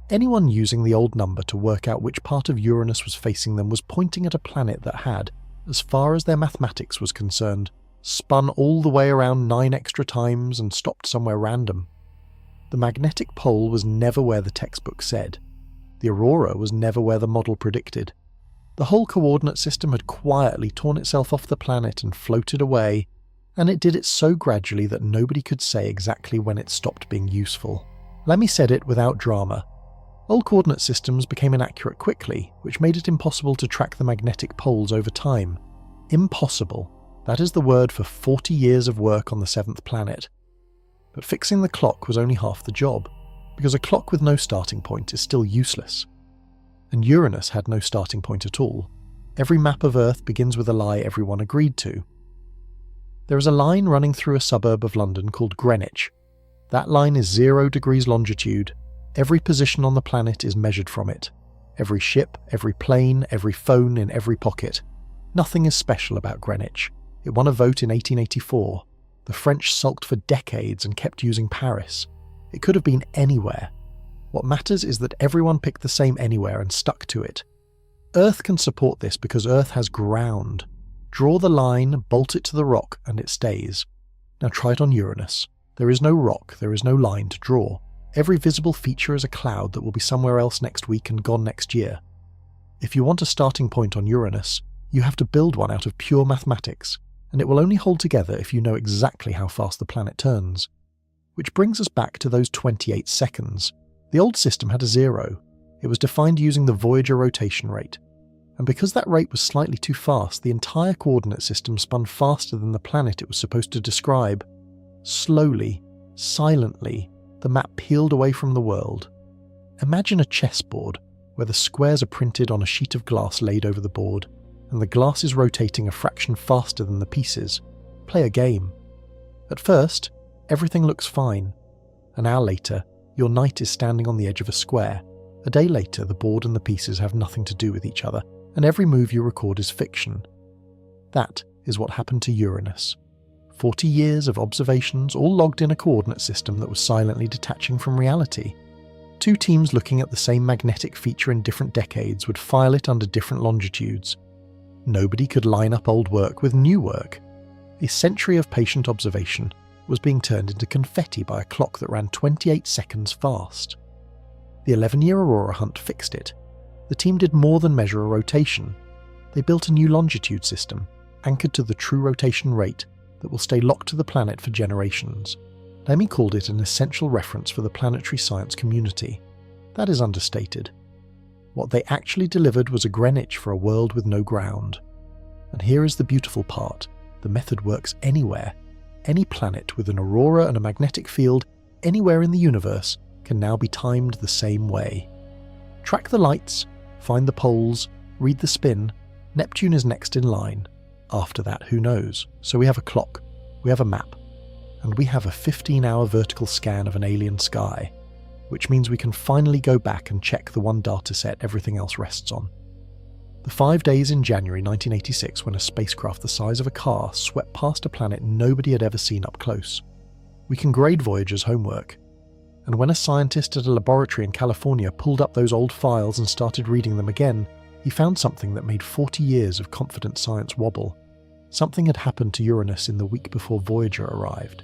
Anyone using the old number to work out which part of Uranus was facing them was pointing at a planet that had, as far as their mathematics was concerned, spun all the way around 9 extra times and stopped somewhere random. The magnetic pole was never where the textbook said. The aurora was never where the model predicted. The whole coordinate system had quietly torn itself off the planet and floated away, and it did it so gradually that nobody could say exactly when it stopped being useful. Lamy said it without drama. Old coordinate systems became inaccurate quickly, which made it impossible to track the magnetic poles over time. Impossible. That is the word for 40 years of work on the 7th planet. But fixing the clock was only half the job, because a clock with no starting point is still useless. And Uranus had no starting point at all. Every map of Earth begins with a lie everyone agreed to. There is a line running through a suburb of London called Greenwich. That line is 0 degrees longitude. Every position on the planet is measured from it. Every ship, every plane, every phone in every pocket. Nothing is special about Greenwich. It won a vote in 1884. The French sulked for decades and kept using Paris. It could have been anywhere. What matters is that everyone picked the same anywhere and stuck to it. Earth can support this because Earth has ground. Draw the line, bolt it to the rock, and it stays. Now try it on Uranus. There is no rock, there is no line to draw. Every visible feature is a cloud that will be somewhere else next week and gone next year. If you want a starting point on Uranus, you have to build one out of pure mathematics, and it will only hold together if you know exactly how fast the planet turns. Which brings us back to those 28 seconds. The old system had a 0. It was defined using the Voyager rotation rate. And because that rate was slightly too fast, the entire coordinate system spun faster than the planet it was supposed to describe. Slowly, silently, the map peeled away from the world. Imagine a chessboard where the squares are printed on a sheet of glass laid over the board, and the glass is rotating a fraction faster than the pieces. Play a game. At first, everything looks fine. An hour later, your knight is standing on the edge of a square. A day later, the board and the pieces have nothing to do with each other, and every move you record is fiction. That is what happened to Uranus. 40 years of observations, all logged in a coordinate system that was silently detaching from reality. 2 teams looking at the same magnetic feature in different decades would file it under different longitudes. Nobody could line up old work with new work. A century of patient observation was being turned into confetti by a clock that ran 28 seconds fast. The 11-year aurora hunt fixed it. The team did more than measure a rotation. They built a new longitude system. anchored to the true rotation rate that will stay locked to the planet for generations. Lemmy called it an essential reference for the planetary science community. That is understated. What they actually delivered was a Greenwich for a world with no ground. And here is the beautiful part. The method works anywhere. Any planet with an aurora and a magnetic field anywhere in the universe can now be timed the same way. Track the lights, find the poles, read the spin. Neptune is next in line. After that, who knows? So we have a clock, we have a map, and we have a 15-hour vertical scan of an alien sky, which means we can finally go back and check the one dataset everything else rests on. The 5 days in January 1986 when a spacecraft the size of a car swept past a planet nobody had ever seen up close. We can grade Voyager's homework. And when a scientist at a laboratory in California pulled up those old files and started reading them again, he found something that made 40 years of confident science wobble. Something had happened to Uranus in the week before Voyager arrived.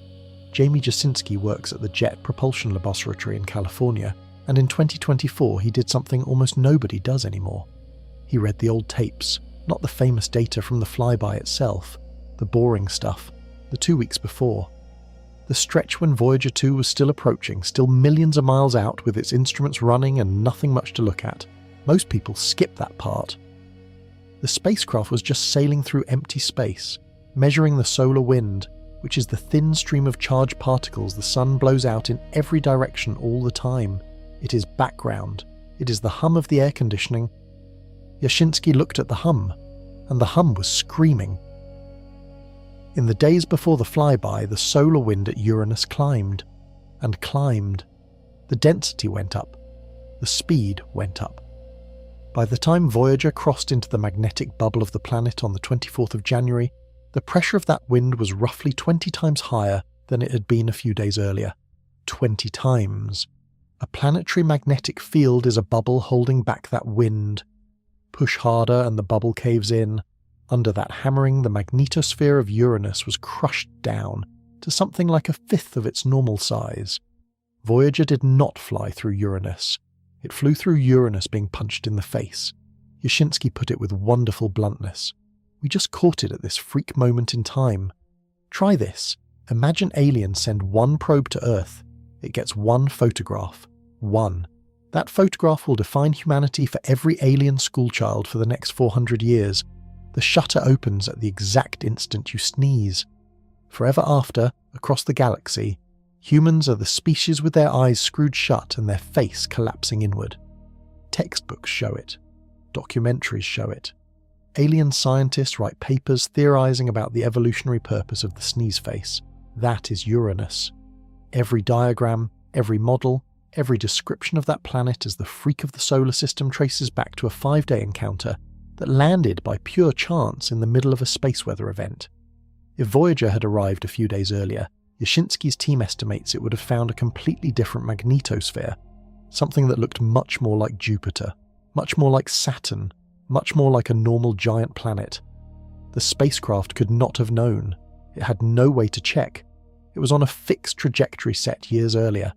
Jamie Jasinski works at the Jet Propulsion Laboratory in California, and in 2024 he did something almost nobody does anymore. He read the old tapes, not the famous data from the flyby itself, the boring stuff, the 2 weeks before. The stretch when Voyager 2 was still approaching, still millions of miles out with its instruments running and nothing much to look at. Most people skip that part. The spacecraft was just sailing through empty space, measuring the solar wind, which is the thin stream of charged particles the sun blows out in every direction all the time. It is background. It is the hum of the air conditioning. Jasinski looked at the hum, and the hum was screaming. In the days before the flyby, the solar wind at Uranus climbed, and climbed. The density went up. The speed went up. By the time Voyager crossed into the magnetic bubble of the planet on the 24th of January, the pressure of that wind was roughly 20 times higher than it had been a few days earlier. 20 times. A planetary magnetic field is a bubble holding back that wind. Push harder and the bubble caves in. Under that hammering, the magnetosphere of Uranus was crushed down to something like a fifth of its normal size. Voyager did not fly through Uranus. It flew through Uranus being punched in the face. Jasinski put it with wonderful bluntness. We just caught it at this freak moment in time. Try this. Imagine aliens send one probe to Earth. It gets one photograph. One. That photograph will define humanity for every alien schoolchild for the next 400 years. The shutter opens at the exact instant you sneeze. Forever after, across the galaxy, humans are the species with their eyes screwed shut and their face collapsing inward. Textbooks show it. Documentaries show it. Alien scientists write papers theorizing about the evolutionary purpose of the sneeze face. That is Uranus. Every diagram, every model, every description of that planet as the freak of the solar system traces back to a 5-day encounter that landed by pure chance in the middle of a space weather event. If Voyager had arrived a few days earlier, Jasinski's team estimates it would have found a completely different magnetosphere, something that looked much more like Jupiter, much more like Saturn, much more like a normal giant planet. The spacecraft could not have known. It had no way to check. It was on a fixed trajectory set years earlier,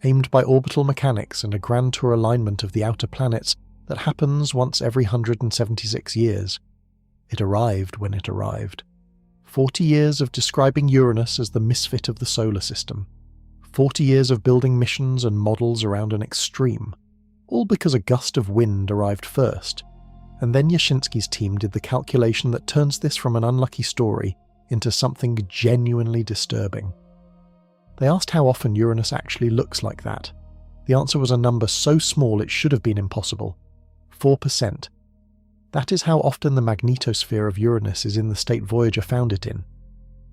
aimed by orbital mechanics and a grand tour alignment of the outer planets that happens once every 176 years. It arrived when it arrived. 40 years of describing Uranus as the misfit of the solar system. 40 years of building missions and models around an extreme. All because a gust of wind arrived first. And then Jasinski's team did the calculation that turns this from an unlucky story into something genuinely disturbing. They asked how often Uranus actually looks like that. The answer was a number so small it should have been impossible. 4%. That is how often the magnetosphere of Uranus is in the state Voyager found it in.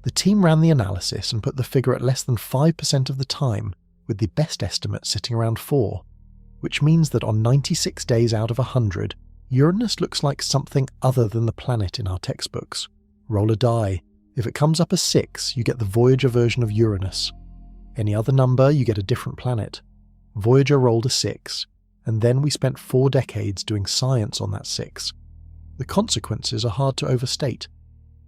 The team ran the analysis and put the figure at less than 5% of the time, with the best estimate sitting around 4, which means that on 96 days out of 100, Uranus looks like something other than the planet in our textbooks. Roll a die. If it comes up as 6, you get the Voyager version of Uranus. Any other number, you get a different planet. Voyager rolled a 6, and then we spent 4 decades doing science on that 6. The consequences are hard to overstate.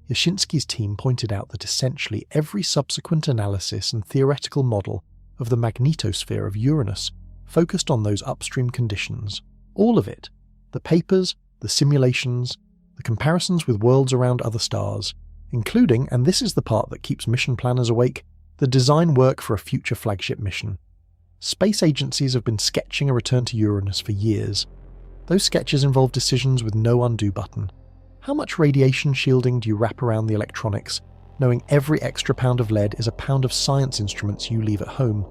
Jasinski's team pointed out that essentially every subsequent analysis and theoretical model of the magnetosphere of Uranus focused on those upstream conditions. All of it. The papers, the simulations, the the comparisons with worlds around other stars, including, and this is the part that keeps mission planners awake, the design work for a future flagship mission. Space agencies have been sketching a return to Uranus for years. Those sketches involve decisions with no undo button. How much radiation shielding do you wrap around the electronics, knowing every extra pound of lead is a pound of science instruments you leave at home?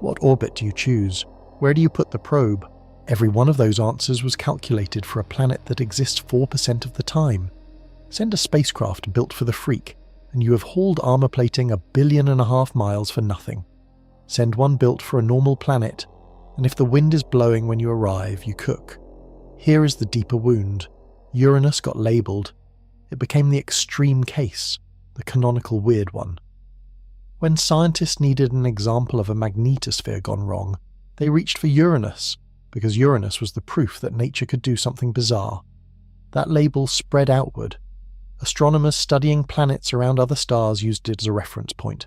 What orbit do you choose? Where do you put the probe? Every one of those answers was calculated for a planet that exists 4% of the time. Send a spacecraft built for the freak, and you have hauled armor plating 1.5 billion miles for nothing. Send one built for a normal planet, and if the wind is blowing when you arrive, you cook. Here is the deeper wound. Uranus got labelled. It became the extreme case, the canonical weird one. When scientists needed an example of a magnetosphere gone wrong, they reached for Uranus, because Uranus was the proof that nature could do something bizarre. That label spread outward. Astronomers studying planets around other stars used it as a reference point.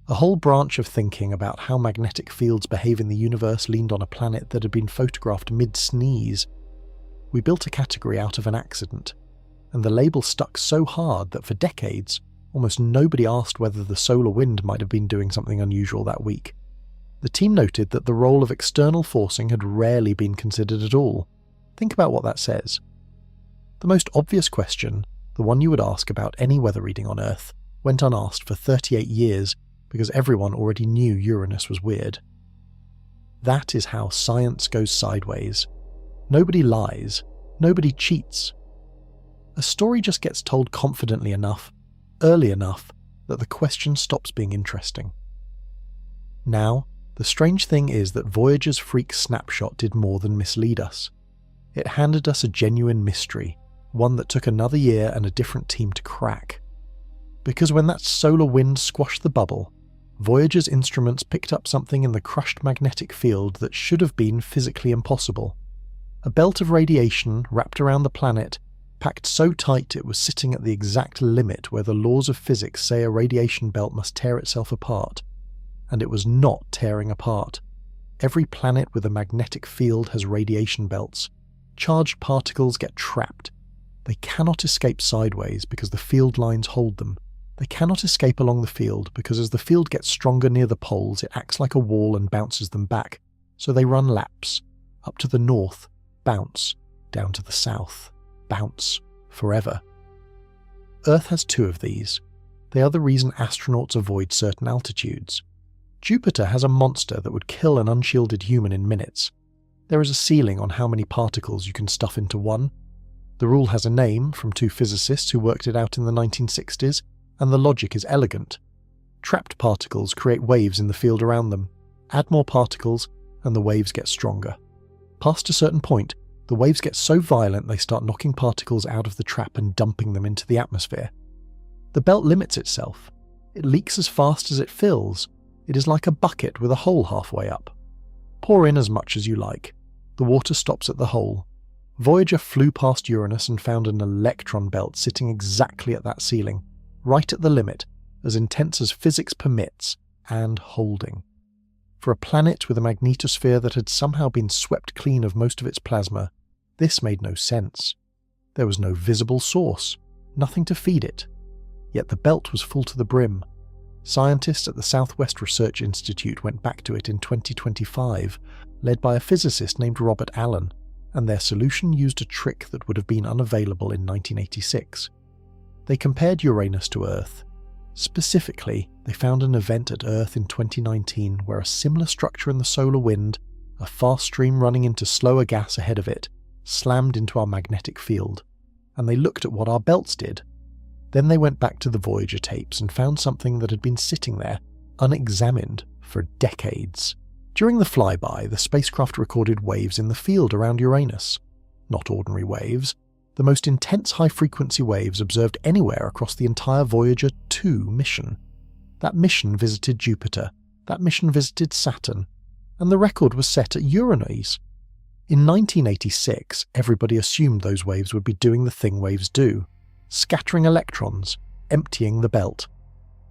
A whole branch of thinking about how magnetic fields behave in the universe leaned on a planet that had been photographed mid-sneeze. We built a category out of an accident, and the label stuck so hard that for decades, almost nobody asked whether the solar wind might have been doing something unusual that week. The team noted that the role of external forcing had rarely been considered at all. Think about what that says. The most obvious question, the one you would ask about any weather reading on Earth, went unasked for 38 years because everyone already knew Uranus was weird. That is how science goes sideways. Nobody lies. Nobody cheats. A story just gets told confidently enough, early enough, that the question stops being interesting. Now, the strange thing is that Voyager's freak snapshot did more than mislead us. It handed us a genuine mystery, one that took another year and a different team to crack. Because when that solar wind squashed the bubble, Voyager's instruments picked up something in the crushed magnetic field that should have been physically impossible. A belt of radiation wrapped around the planet, packed so tight it was sitting at the exact limit where the laws of physics say a radiation belt must tear itself apart. And it was not tearing apart. Every planet with a magnetic field has radiation belts. Charged particles get trapped. They cannot escape sideways because the field lines hold them. They cannot escape along the field because as the field gets stronger near the poles, it acts like a wall and bounces them back. So they run laps. Up to the north, bounce. Down to the south, bounce. Forever. Earth has 2 of these. They are the reason astronauts avoid certain altitudes. Jupiter has a monster that would kill an unshielded human in minutes. There is a ceiling on how many particles you can stuff into one. The rule has a name from 2 physicists who worked it out in the 1960s, and the logic is elegant. Trapped particles create waves in the field around them. Add more particles, and the waves get stronger. Past a certain point, the waves get so violent they start knocking particles out of the trap and dumping them into the atmosphere. The belt limits itself. It leaks as fast as it fills. It is like a bucket with a hole halfway up. Pour in as much as you like. The water stops at the hole. Voyager flew past Uranus and found an electron belt sitting exactly at that ceiling, right at the limit, as intense as physics permits, and holding. For a planet with a magnetosphere that had somehow been swept clean of most of its plasma, this made no sense. There was no visible source, nothing to feed it. Yet the belt was full to the brim. Scientists at the Southwest Research Institute went back to it in 2025, led by a physicist named Robert Allen, and their solution used a trick that would have been unavailable in 1986. They compared Uranus to Earth. Specifically, they found an event at Earth in 2019 where a similar structure in the solar wind, a fast stream running into slower gas ahead of it, slammed into our magnetic field, and they looked at what our belts did. Then they went back to the Voyager tapes and found something that had been sitting there, unexamined, for decades. During the flyby, the spacecraft recorded waves in the field around Uranus. Not ordinary waves, the most intense high-frequency waves observed anywhere across the entire Voyager 2 mission. That mission visited Jupiter, that mission visited Saturn, and the record was set at Uranus. In 1986, everybody assumed those waves would be doing the thing waves do, scattering electrons, emptying the belt.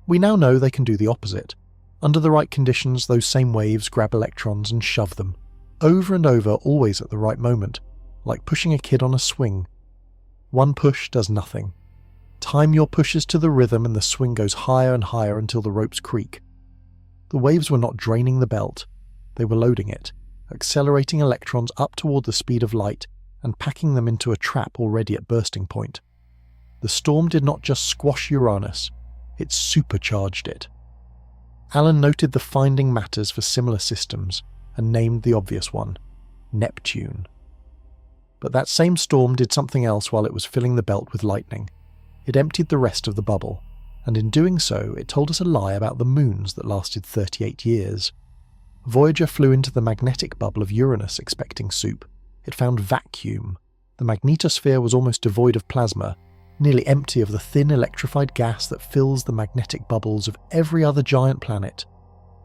We now know they can do the opposite. Under the right conditions, those same waves grab electrons and shove them, over and over, always at the right moment, like pushing a kid on a swing. One push does nothing. Time your pushes to the rhythm and the swing goes higher and higher until the ropes creak. The waves were not draining the belt, they were loading it, accelerating electrons up toward the speed of light and packing them into a trap already at bursting point. The storm did not just squash Uranus, it supercharged it. Allen noted the finding matters for similar systems and named the obvious one, Neptune. But that same storm did something else while it was filling the belt with lightning. It emptied the rest of the bubble, and in doing so, it told us a lie about the moons that lasted 38 years. Voyager flew into the magnetic bubble of Uranus expecting soup. It found vacuum. The magnetosphere was almost devoid of plasma, nearly empty of the thin electrified gas that fills the magnetic bubbles of every other giant planet.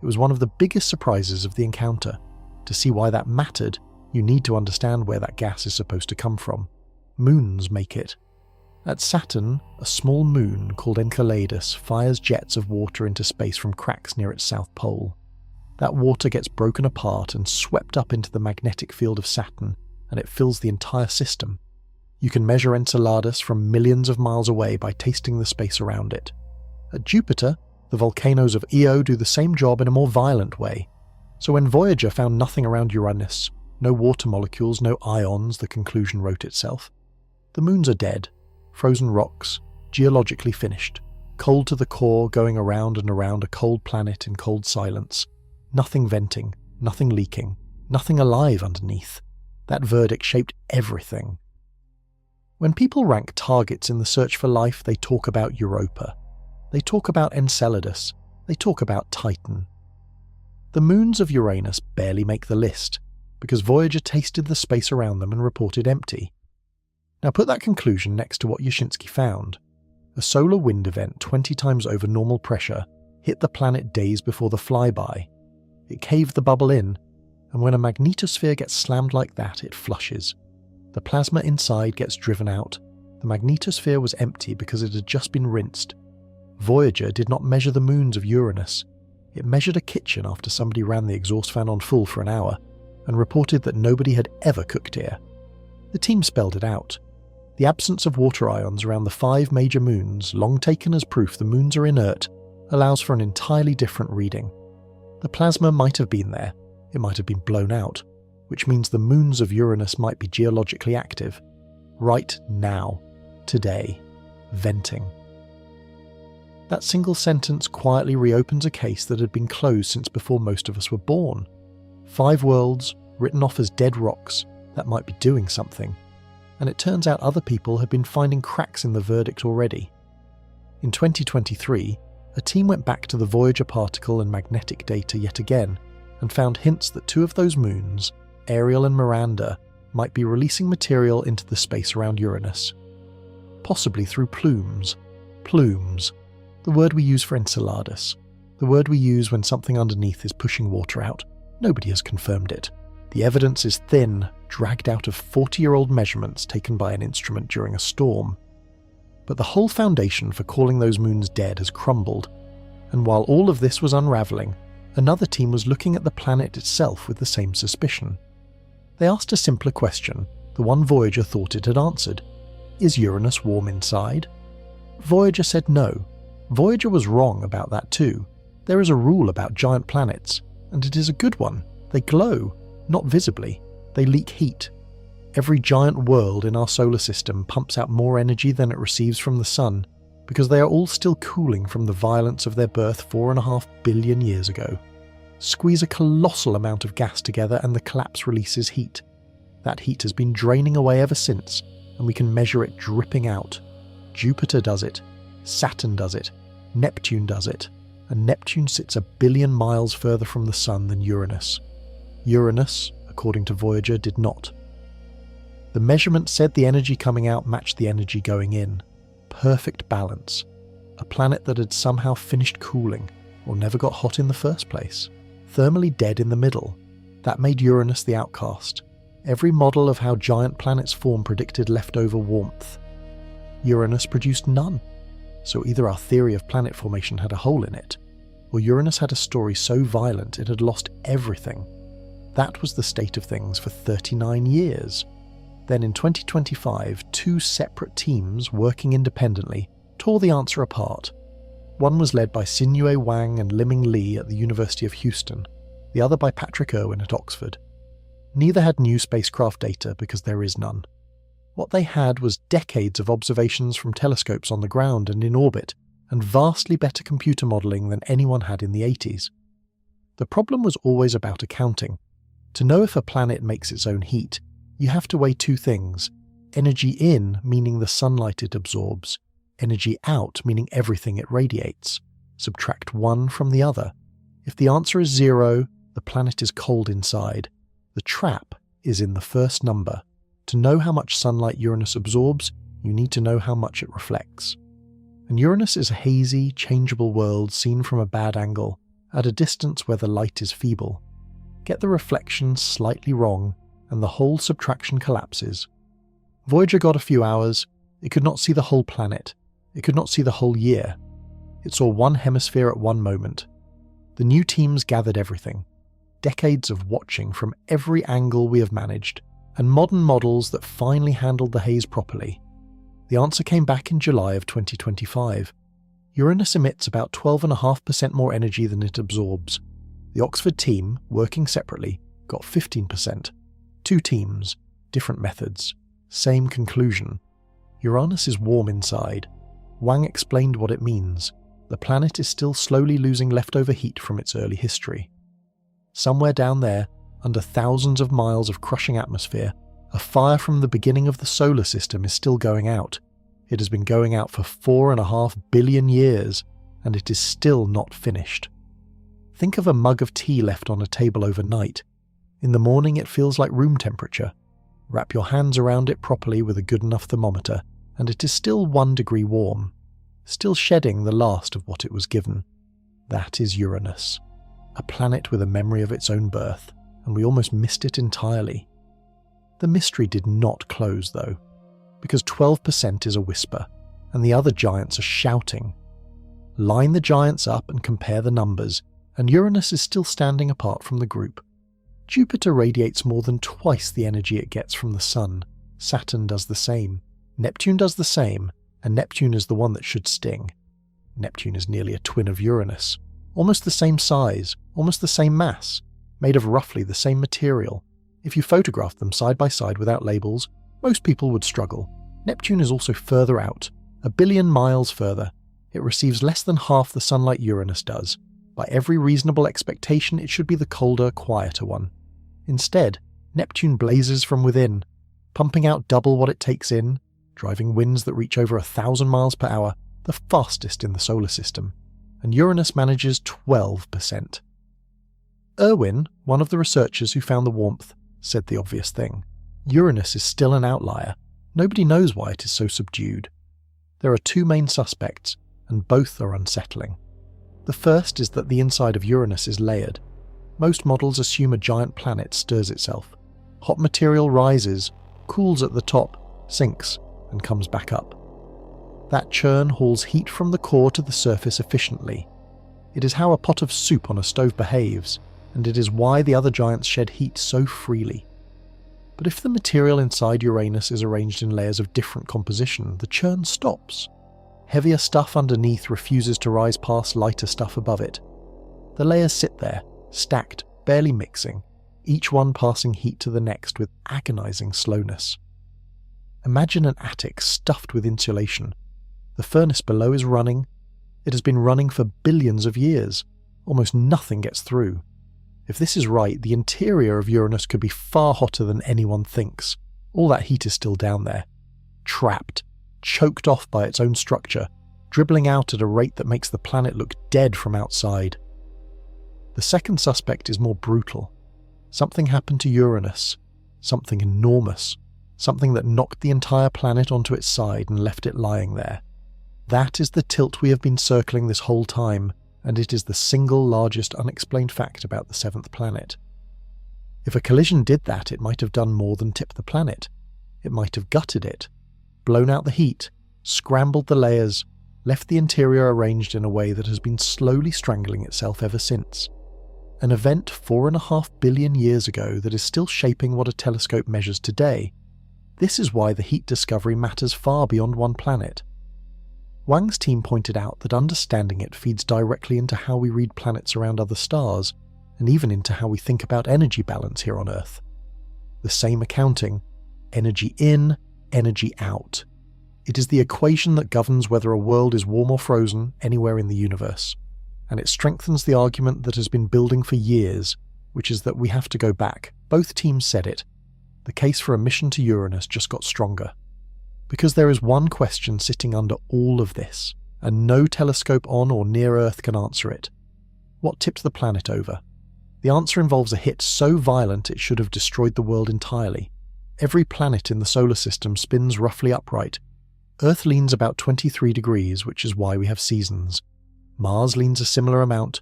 It was one of the biggest surprises of the encounter. To see why that mattered, you need to understand where that gas is supposed to come from. Moons make it. At Saturn, a small moon called Enceladus fires jets of water into space from cracks near its south pole. That water gets broken apart and swept up into the magnetic field of Saturn, and it fills the entire system. You can measure Enceladus from millions of miles away by tasting the space around it. At Jupiter, the volcanoes of Io do the same job in a more violent way. So when Voyager found nothing around Uranus, no water molecules, no ions, the conclusion wrote itself. The moons are dead, frozen rocks, geologically finished, cold to the core, going around and around a cold planet in cold silence. Nothing venting, nothing leaking, nothing alive underneath. That verdict shaped everything. When people rank targets in the search for life, they talk about Europa. They talk about Enceladus. They talk about Titan. The moons of Uranus barely make the list, because Voyager tasted the space around them and reported empty. Now put that conclusion next to what Yashinsky found. A solar wind event 20 times over normal pressure hit the planet days before the flyby. It caved the bubble in, and when a magnetosphere gets slammed like that, it flushes. The plasma inside gets driven out. The magnetosphere was empty because it had just been rinsed. Voyager did not measure the moons of Uranus. It measured a kitchen after somebody ran the exhaust fan on full for an hour, and reported that nobody had ever cooked here. The team spelled it out. The absence of water ions around the 5 major moons, long taken as proof the moons are inert, allows for an entirely different reading. The plasma might have been there, it might have been blown out, which means the moons of Uranus might be geologically active. Right now, today, venting. That single sentence quietly reopens a case that had been closed since before most of us were born. 5 worlds, written off as dead rocks, that might be doing something. And it turns out other people had been finding cracks in the verdict already. In 2023, a team went back to the Voyager particle and magnetic data yet again, and found hints that 2 of those moons, Ariel and Miranda, might be releasing material into the space around Uranus. Possibly through plumes. Plumes. The word we use for Enceladus. The word we use when something underneath is pushing water out. Nobody has confirmed it. The evidence is thin, dragged out of 40-year-old measurements taken by an instrument during a storm. But the whole foundation for calling those moons dead has crumbled, and while all of this was unravelling, another team was looking at the planet itself with the same suspicion. They asked a simpler question, the one Voyager thought it had answered. Is Uranus warm inside? Voyager said no. Voyager was wrong about that too. There is a rule about giant planets, and it is a good one. They glow, not visibly. They leak heat. Every giant world in our solar system pumps out more energy than it receives from the sun, because they are all still cooling from the violence of their birth 4.5 billion years ago. Squeeze a colossal amount of gas together and the collapse releases heat. That heat has been draining away ever since, and we can measure it dripping out. Jupiter does it, Saturn does it, Neptune does it, and Neptune sits 1 billion miles further from the sun than Uranus. Uranus, according to Voyager, did not. The measurement said the energy coming out matched the energy going in. Perfect balance. A planet that had somehow finished cooling, or never got hot in the first place. Thermally dead in the middle. That made Uranus the outcast. Every model of how giant planets form predicted leftover warmth. Uranus produced none. So either our theory of planet formation had a hole in it, or Uranus had a story so violent it had lost everything. That was the state of things for 39 years. Then in 2025, two separate teams working independently tore the answer apart. One was led by Xinyu Wang and Liming Li at the University of Houston, the other by Patrick Irwin at Oxford. Neither had new spacecraft data because there is none. What they had was decades of observations from telescopes on the ground and in orbit, and vastly better computer modelling than anyone had in the 80s. The problem was always about accounting. To know if a planet makes its own heat, you have to weigh two things: energy in, meaning the sunlight it absorbs; energy out, meaning everything it radiates. Subtract one from the other. If the answer is 0, the planet is cold inside. The trap is in the first number. To know how much sunlight Uranus absorbs, you need to know how much it reflects. And Uranus is a hazy, changeable world seen from a bad angle, at a distance where the light is feeble. Get the reflection slightly wrong, and the whole subtraction collapses. Voyager got a few hours. It could not see the whole planet. It could not see the whole year. It saw one hemisphere at one moment. The new teams gathered everything. Decades of watching from every angle we have managed, and modern models that finally handled the haze properly. The answer came back in July of 2025. Uranus emits about 12.5% more energy than it absorbs. The Oxford team, working separately, got 15%. Two teams, different methods, same conclusion. Uranus is warm inside. Wang explained what it means. The planet is still slowly losing leftover heat from its early history. Somewhere down there, under thousands of miles of crushing atmosphere, a fire from the beginning of the solar system is still going out. It has been going out for 4.5 billion years, and it is still not finished. Think of a mug of tea left on a table overnight. In the morning it feels like room temperature. Wrap your hands around it properly with a good enough thermometer, and it is still 1 degree warm, still shedding the last of what it was given. That is Uranus, a planet with a memory of its own birth, and we almost missed it entirely. The mystery did not close, though, because 12% is a whisper, and the other giants are shouting. Line the giants up and compare the numbers, and Uranus is still standing apart from the group. Jupiter radiates more than twice the energy it gets from the Sun. Saturn does the same. Neptune does the same, and Neptune is the one that should sting. Neptune is nearly a twin of Uranus, almost the same size, almost the same mass, made of roughly the same material. If you photographed them side by side without labels, most people would struggle. Neptune is also further out, 1 billion miles further. It receives less than half the sunlight Uranus does. By every reasonable expectation, it should be the colder, quieter one. Instead, Neptune blazes from within, pumping out double what it takes in, driving winds that reach over 1,000 miles per hour, the fastest in the solar system, and Uranus manages 12%. Irwin, one of the researchers who found the warmth, said the obvious thing. Uranus is still an outlier. Nobody knows why it is so subdued. There are two main suspects, and both are unsettling. The first is that the inside of Uranus is layered. Most models assume a giant planet stirs itself. Hot material rises, cools at the top, sinks, and comes back up. That churn hauls heat from the core to the surface efficiently. It is how a pot of soup on a stove behaves, and it is why the other giants shed heat so freely. But if the material inside Uranus is arranged in layers of different composition, the churn stops. Heavier stuff underneath refuses to rise past lighter stuff above it. The layers sit there, stacked, barely mixing, each one passing heat to the next with agonizing slowness. Imagine an attic stuffed with insulation. The furnace below is running. It has been running for billions of years. Almost nothing gets through. If this is right, the interior of Uranus could be far hotter than anyone thinks. All that heat is still down there, trapped, choked off by its own structure, dribbling out at a rate that makes the planet look dead from outside. The second suspect is more brutal. Something happened to Uranus, something enormous, something that knocked the entire planet onto its side and left it lying there. That is the tilt we have been circling this whole time, and it is the single largest unexplained fact about the seventh planet. If a collision did that, it might have done more than tip the planet. It might have gutted it, blown out the heat, scrambled the layers, left the interior arranged in a way that has been slowly strangling itself ever since. An event 4.5 billion years ago that is still shaping what a telescope measures today. This is why the heat discovery matters far beyond one planet. Wang's team pointed out that understanding it feeds directly into how we read planets around other stars, and even into how we think about energy balance here on Earth. The same accounting: energy in, energy out. It is the equation that governs whether a world is warm or frozen anywhere in the universe, and it strengthens the argument that has been building for years, which is that we have to go back. Both teams said it. The case for a mission to Uranus just got stronger. Because there is one question sitting under all of this, and no telescope on or near Earth can answer it. What tipped the planet over? The answer involves a hit so violent it should have destroyed the world entirely. Every planet in the solar system spins roughly upright. Earth leans about 23 degrees, which is why we have seasons. Mars leans a similar amount.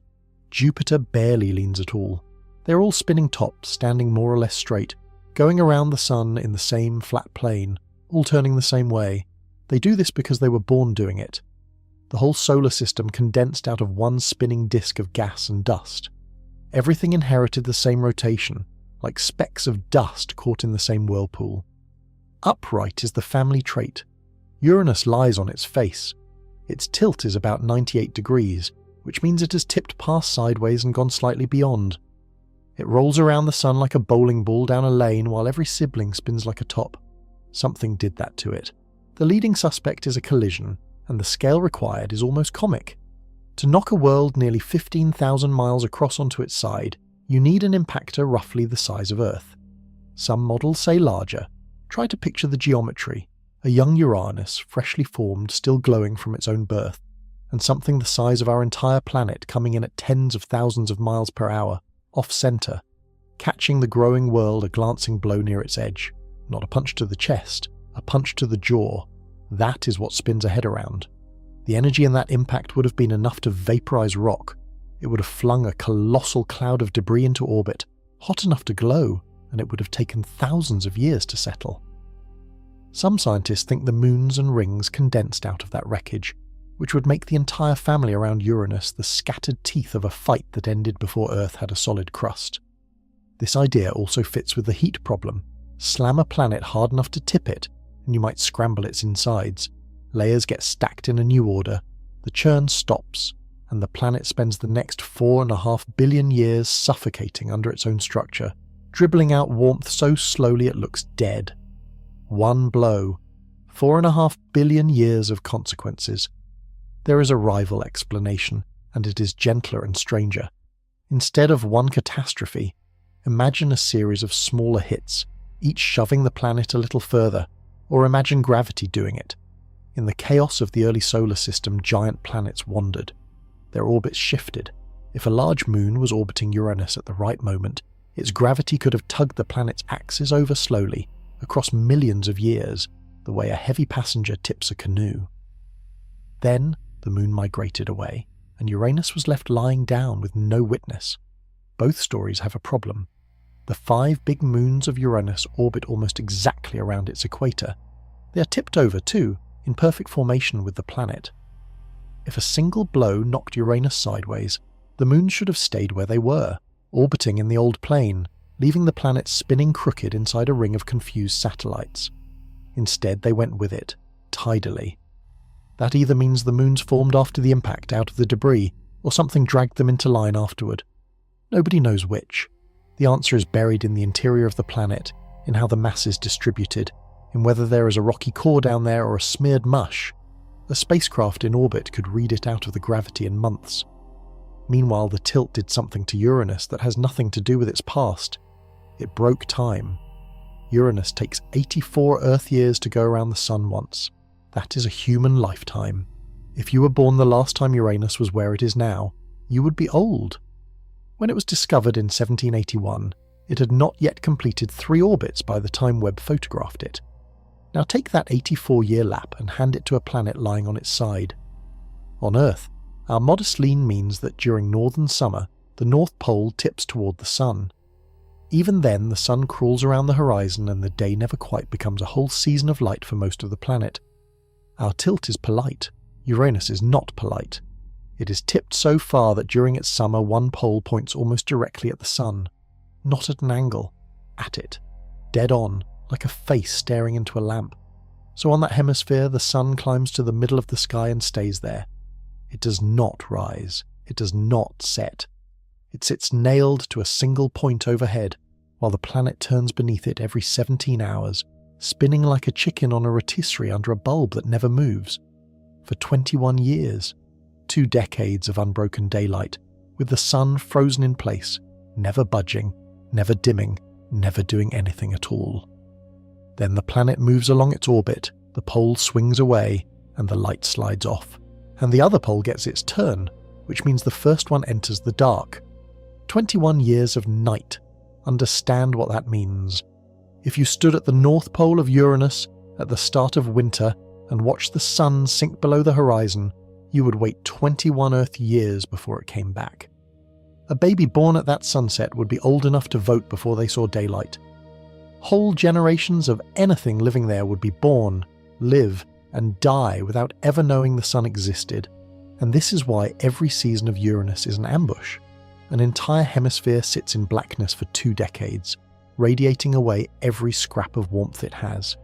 Jupiter barely leans at all. They're all spinning tops, standing more or less straight, going around the sun in the same flat plane, all turning the same way. They do this because they were born doing it. The whole solar system condensed out of one spinning disk of gas and dust. Everything inherited the same rotation, like specks of dust caught in the same whirlpool. Upright is the family trait. Uranus lies on its face. Its tilt is about 98 degrees, which means it has tipped past sideways and gone slightly beyond. It rolls around the sun like a bowling ball down a lane while every sibling spins like a top. Something did that to it. The leading suspect is a collision, and the scale required is almost comic. To knock a world nearly 15,000 miles across onto its side, you need an impactor roughly the size of Earth. Some models say larger. Try to picture the geometry: a young Uranus, freshly formed, still glowing from its own birth, and something the size of our entire planet coming in at tens of thousands of miles per hour, off-center, catching the growing world a glancing blow near its edge. Not a punch to the chest, a punch to the jaw. That is what spins a head around. The energy in that impact would have been enough to vaporize rock. It would have flung a colossal cloud of debris into orbit, hot enough to glow, and it would have taken thousands of years to settle. Some scientists think the moons and rings condensed out of that wreckage, which would make the entire family around Uranus the scattered teeth of a fight that ended before Earth had a solid crust. This idea also fits with the heat problem. Slam a planet hard enough to tip it, and you might scramble its insides. Layers get stacked in a new order, the churn stops, and the planet spends the next 4.5 billion years suffocating under its own structure, dribbling out warmth so slowly it looks dead. One blow, 4.5 billion years of consequences. There is a rival explanation, and it is gentler and stranger. Instead of one catastrophe, imagine a series of smaller hits, each shoving the planet a little further, or imagine gravity doing it. In the chaos of the early solar system, giant planets wandered. Their orbits shifted. If a large moon was orbiting Uranus at the right moment, its gravity could have tugged the planet's axis over slowly, across millions of years, the way a heavy passenger tips a canoe. Then the moon migrated away, and Uranus was left lying down with no witness. Both stories have a problem. The 5 big moons of Uranus orbit almost exactly around its equator. They are tipped over too, in perfect formation with the planet. If a single blow knocked Uranus sideways, the moons should have stayed where they were, orbiting in the old plane, leaving the planet spinning crooked inside a ring of confused satellites. Instead, they went with it, tidally. That either means the moons formed after the impact out of the debris, or something dragged them into line afterward. Nobody knows which. The answer is buried in the interior of the planet, in how the mass is distributed, in whether there is a rocky core down there or a smeared mush. A spacecraft in orbit could read it out of the gravity in months. Meanwhile, the tilt did something to Uranus that has nothing to do with its past. It broke time. Uranus takes 84 Earth years to go around the sun once. That is a human lifetime. If you were born the last time Uranus was where it is now, you would be old. When it was discovered in 1781, it had not yet completed 3 orbits by the time Webb photographed it. Now take that 84-year lap and hand it to a planet lying on its side. On Earth, our modest lean means that during northern summer, the North Pole tips toward the sun. Even then, the sun crawls around the horizon and the day never quite becomes a whole season of light for most of the planet. Our tilt is polite. Uranus is not polite. It is tipped so far that during its summer one pole points almost directly at the sun. Not at an angle. At it. Dead on. like a face staring into a lamp. So on that hemisphere, the sun climbs to the middle of the sky and stays there. It does not rise. It does not set. It sits nailed to a single point overhead, while the planet turns beneath it every 17 hours, spinning like a chicken on a rotisserie under a bulb that never moves. For 21 years. 2 decades of unbroken daylight, with the sun frozen in place, never budging, never dimming, never doing anything at all. Then the planet moves along its orbit, the pole swings away, and the light slides off. And the other pole gets its turn, which means the first one enters the dark. 21 years of night. Understand what that means. If you stood at the North Pole of Uranus at the start of winter and watched the sun sink below the horizon, you would wait 21 Earth years before it came back. A baby born at that sunset would be old enough to vote before they saw daylight. Whole generations of anything living there would be born, live, and die without ever knowing the sun existed. And this is why every season of Uranus is an ambush. An entire hemisphere sits in blackness for 2 decades, radiating away every scrap of warmth it has.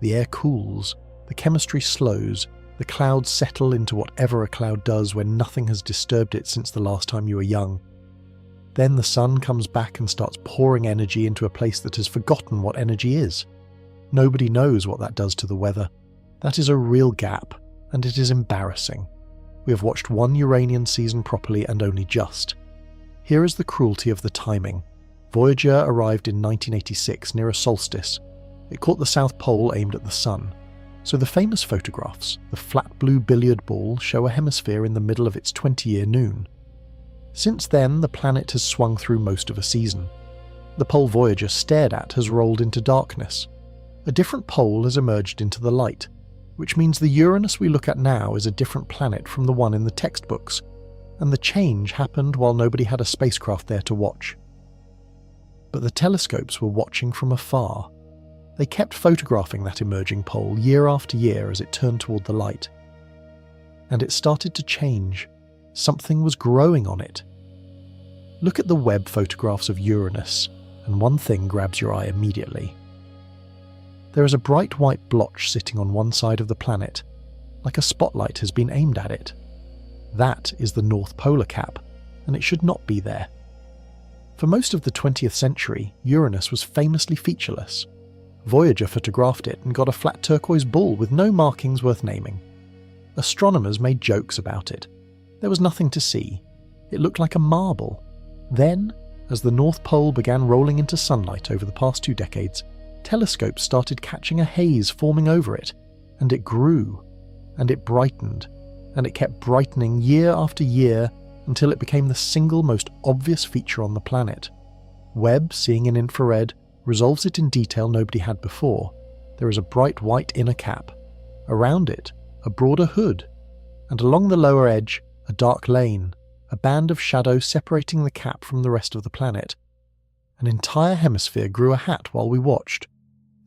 The air cools, the chemistry slows, the clouds settle into whatever a cloud does when nothing has disturbed it since the last time you were young. Then the sun comes back and starts pouring energy into a place that has forgotten what energy is. Nobody knows what that does to the weather. That is a real gap, and it is embarrassing. We have watched one Uranian season properly and only just. Here is the cruelty of the timing. Voyager arrived in 1986 near a solstice. It caught the South Pole aimed at the sun. So the famous photographs, the flat blue billiard ball, show a hemisphere in the middle of its 20-year noon. Since then, the planet has swung through most of a season. The pole Voyager stared at has rolled into darkness. A different pole has emerged into the light, which means the Uranus we look at now is a different planet from the one in the textbooks, and the change happened while nobody had a spacecraft there to watch. But the telescopes were watching from afar. They kept photographing that emerging pole year after year as it turned toward the light. And it started to change. Something was growing on it. Look at the Webb photographs of Uranus, and one thing grabs your eye immediately. There is a bright white blotch sitting on one side of the planet, like a spotlight has been aimed at it. That is the North Polar Cap, and it should not be there. For most of the 20th century, Uranus was famously featureless. Voyager photographed it and got a flat turquoise ball with no markings worth naming. Astronomers made jokes about it. There was nothing to see. It looked like a marble. Then, as the North Pole began rolling into sunlight over the past 2 decades, telescopes started catching a haze forming over it, and it grew, and it brightened, and it kept brightening year after year until it became the single most obvious feature on the planet. Webb, seeing in infrared, resolves it in detail nobody had before. There is a bright white inner cap. Around it, a broader hood. And along the lower edge, a dark lane, a band of shadow separating the cap from the rest of the planet. An entire hemisphere grew a hat while we watched.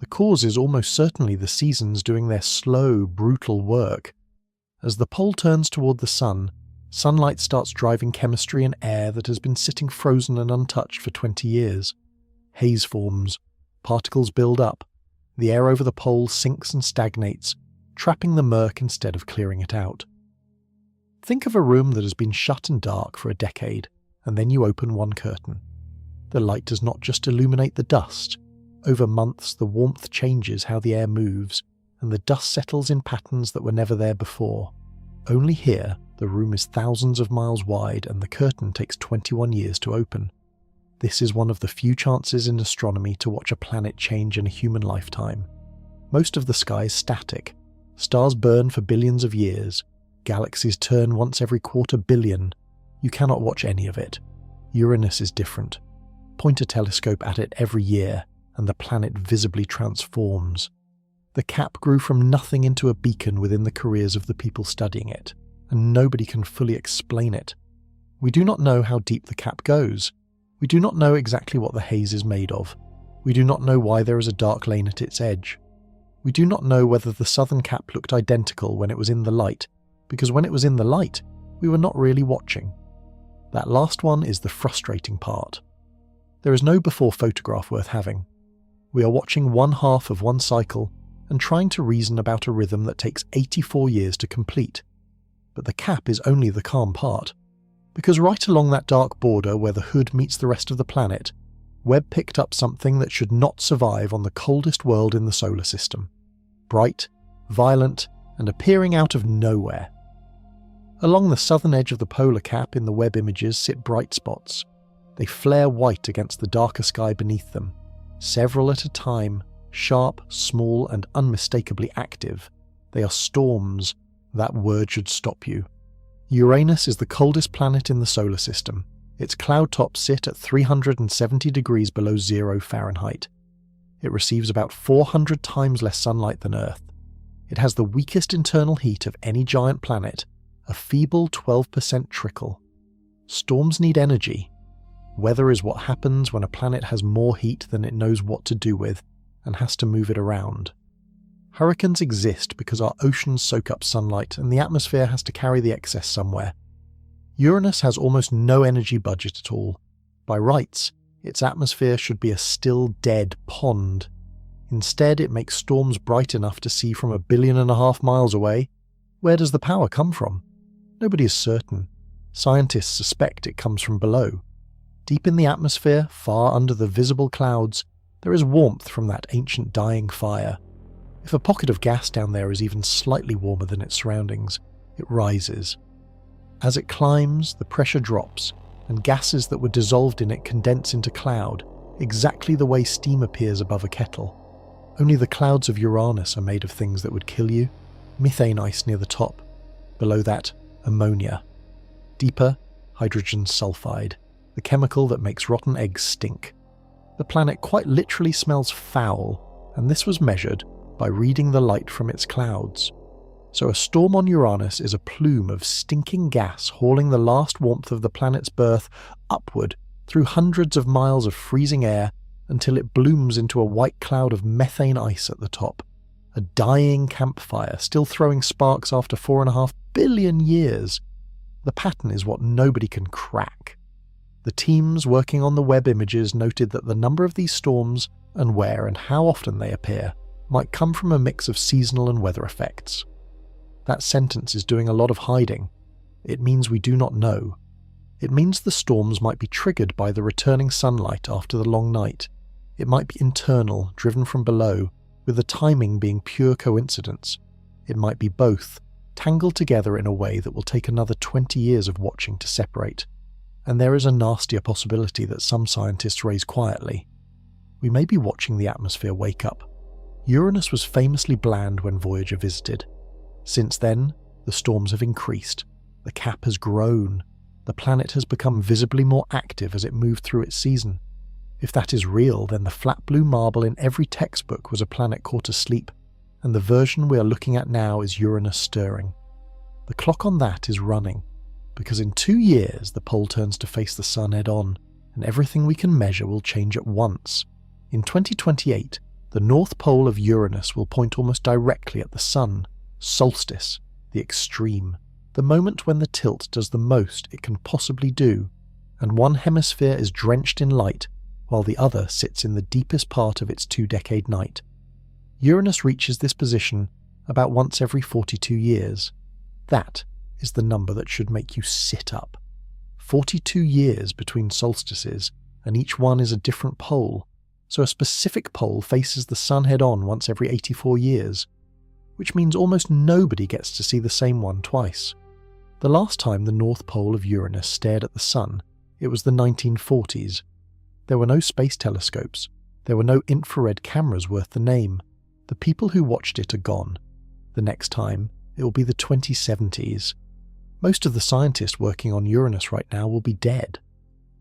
The cause is almost certainly the seasons doing their slow, brutal work. As the pole turns toward the sun, sunlight starts driving chemistry and air that has been sitting frozen and untouched for 20 years. Haze forms, particles build up, the air over the pole sinks and stagnates, trapping the murk instead of clearing it out. Think of a room that has been shut and dark for a decade, and then you open one curtain. The light does not just illuminate the dust. Over months, the warmth changes how the air moves, and the dust settles in patterns that were never there before. Only here, the room is thousands of miles wide and the curtain takes 21 years to open. This is one of the few chances in astronomy to watch a planet change in a human lifetime. Most of the sky is static. Stars burn for billions of years. Galaxies turn once every 250 million. You cannot watch any of it. Uranus is different. Point a telescope at it every year, and the planet visibly transforms. The cap grew from nothing into a beacon within the careers of the people studying it, and nobody can fully explain it. We do not know how deep the cap goes. We do not know exactly what the haze is made of. We do not know why there is a dark lane at its edge. We do not know whether the southern cap looked identical when it was in the light, because when it was in the light, we were not really watching. That last one is the frustrating part. There is no before photograph worth having. We are watching one half of one cycle and trying to reason about a rhythm that takes 84 years to complete. But the cap is only the calm part, because right along that dark border where the hood meets the rest of the planet, Webb picked up something that should not survive on the coldest world in the solar system. Bright, violent, and appearing out of nowhere. Along the southern edge of the polar cap in the Webb images sit bright spots. They flare white against the darker sky beneath them, several at a time, sharp, small, and unmistakably active. They are storms. That word should stop you. Uranus is the coldest planet in the solar system. Its cloud tops sit at 370 degrees below 0 Fahrenheit. It receives about 400 times less sunlight than Earth. It has the weakest internal heat of any giant planet, a feeble 12% trickle. Storms need energy. Weather is what happens when a planet has more heat than it knows what to do with and has to move it around. Hurricanes exist because our oceans soak up sunlight and the atmosphere has to carry the excess somewhere. Uranus has almost no energy budget at all. By rights, its atmosphere should be a still dead pond. Instead, it makes storms bright enough to see from 1.5 billion miles away. Where does the power come from? Nobody is certain. Scientists suspect it comes from below. Deep in the atmosphere, far under the visible clouds, there is warmth from that ancient dying fire. If a pocket of gas down there is even slightly warmer than its surroundings, it rises. As it climbs, the pressure drops, and gases that were dissolved in it condense into cloud, exactly the way steam appears above a kettle. Only the clouds of Uranus are made of things that would kill you. Methane ice near the top. Below that, ammonia. Deeper, hydrogen sulfide, the chemical that makes rotten eggs stink. The planet quite literally smells foul, and this was measured by reading the light from its clouds. So a storm on Uranus is a plume of stinking gas hauling the last warmth of the planet's birth upward through hundreds of miles of freezing air until it blooms into a white cloud of methane ice at the top. A dying campfire, still throwing sparks after 4.5 billion years. The pattern is what nobody can crack. The teams working on the Webb images noted that the number of these storms, and where and how often they appear, might come from a mix of seasonal and weather effects. That sentence is doing a lot of hiding. It means we do not know. It means the storms might be triggered by the returning sunlight after the long night. It might be internal, driven from below, with the timing being pure coincidence. It might be both, tangled together in a way that will take another 20 years of watching to separate. And there is a nastier possibility that some scientists raise quietly. We may be watching the atmosphere wake up. Uranus was famously bland when Voyager visited. Since then, the storms have increased. The cap has grown. The planet has become visibly more active as it moved through its season. If that is real, then the flat blue marble in every textbook was a planet caught asleep, and the version we are looking at now is Uranus stirring. The clock on that is running, because in 2 years the pole turns to face the sun head-on, and everything we can measure will change at once. In 2028, the north pole of Uranus will point almost directly at the sun. Solstice, the extreme, the moment when the tilt does the most it can possibly do, and one hemisphere is drenched in light while the other sits in the deepest part of its 2-decade night. Uranus reaches this position about once every 42 years. That is the number that should make you sit up. 42 years between solstices, and each one is a different pole, so a specific pole faces the sun head-on once every 84 years, which means almost nobody gets to see the same one twice. The last time the north pole of Uranus stared at the sun, it was the 1940s. There were no space telescopes. There were no infrared cameras worth the name. The people who watched it are gone. The next time, it will be the 2070s. Most of the scientists working on Uranus right now will be dead.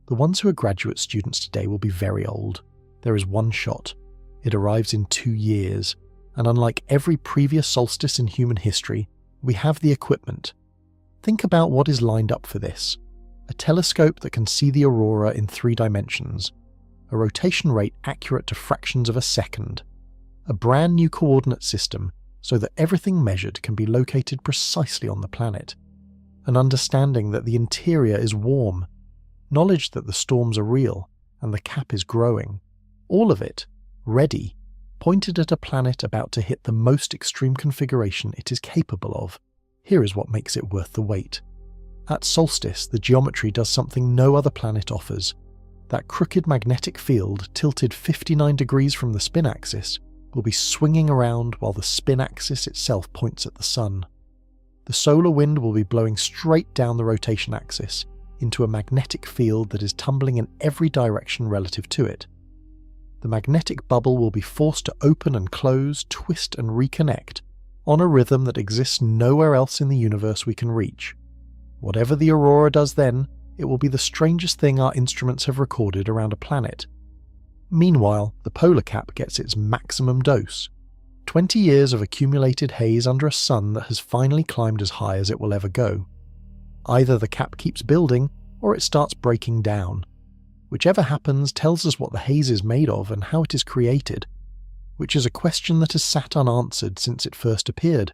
The ones who are graduate students today will be very old. There is one shot. It arrives in 2 years, and unlike every previous solstice in human history, we have the equipment. Think about what is lined up for this. A telescope that can see the aurora in 3 dimensions, a rotation rate accurate to fractions of a second, a brand new coordinate system so that everything measured can be located precisely on the planet, an understanding that the interior is warm, knowledge that the storms are real and the cap is growing, all of it ready, pointed at a planet about to hit the most extreme configuration it is capable of. Here is what makes it worth the wait. At solstice, the geometry does something no other planet offers. That crooked magnetic field, tilted 59 degrees from the spin axis, will be swinging around while the spin axis itself points at the Sun. The solar wind will be blowing straight down the rotation axis into a magnetic field that is tumbling in every direction relative to it. The magnetic bubble will be forced to open and close, twist and reconnect, on a rhythm that exists nowhere else in the universe we can reach. Whatever the aurora does then, it will be the strangest thing our instruments have recorded around a planet. Meanwhile, the polar cap gets its maximum dose. 20 years of accumulated haze under a sun that has finally climbed as high as it will ever go. Either the cap keeps building, or it starts breaking down. Whichever happens tells us what the haze is made of and how it is created, which is a question that has sat unanswered since it first appeared.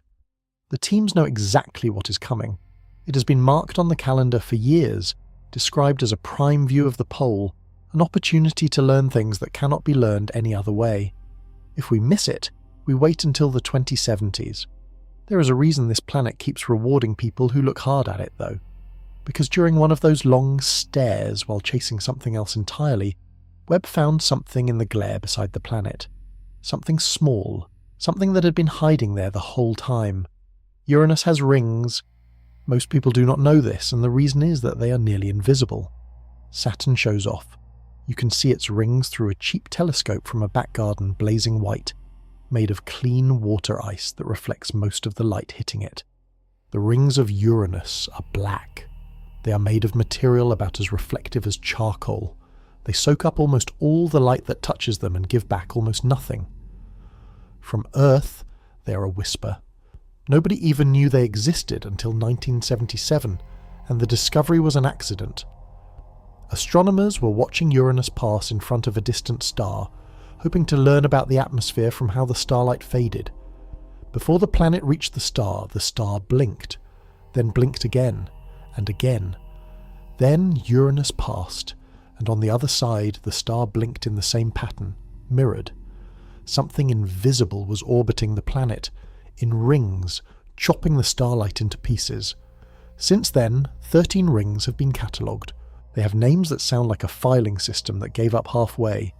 The teams know exactly what is coming. It has been marked on the calendar for years, described as a prime view of the pole, an opportunity to learn things that cannot be learned any other way. If we miss it, we wait until the 2070s. There is a reason this planet keeps rewarding people who look hard at it, though. Because during one of those long stares while chasing something else entirely, Webb found something in the glare beside the planet. Something small, something that had been hiding there the whole time. Uranus has rings. Most people do not know this, and the reason is that they are nearly invisible. Saturn shows off. You can see its rings through a cheap telescope from a back garden blazing white, made of clean water ice that reflects most of the light hitting it. The rings of Uranus are black. They are made of material about as reflective as charcoal. They soak up almost all the light that touches them and give back almost nothing. From Earth, they are a whisper. Nobody even knew they existed until 1977, and the discovery was an accident. Astronomers were watching Uranus pass in front of a distant star, hoping to learn about the atmosphere from how the starlight faded. Before the planet reached the star blinked, then blinked again, and again. Then Uranus passed, and on the other side the star blinked in the same pattern, mirrored. Something invisible was orbiting the planet, in rings, chopping the starlight into pieces. Since then, 13 rings have been catalogued. They have names that sound like a filing system that gave up halfway.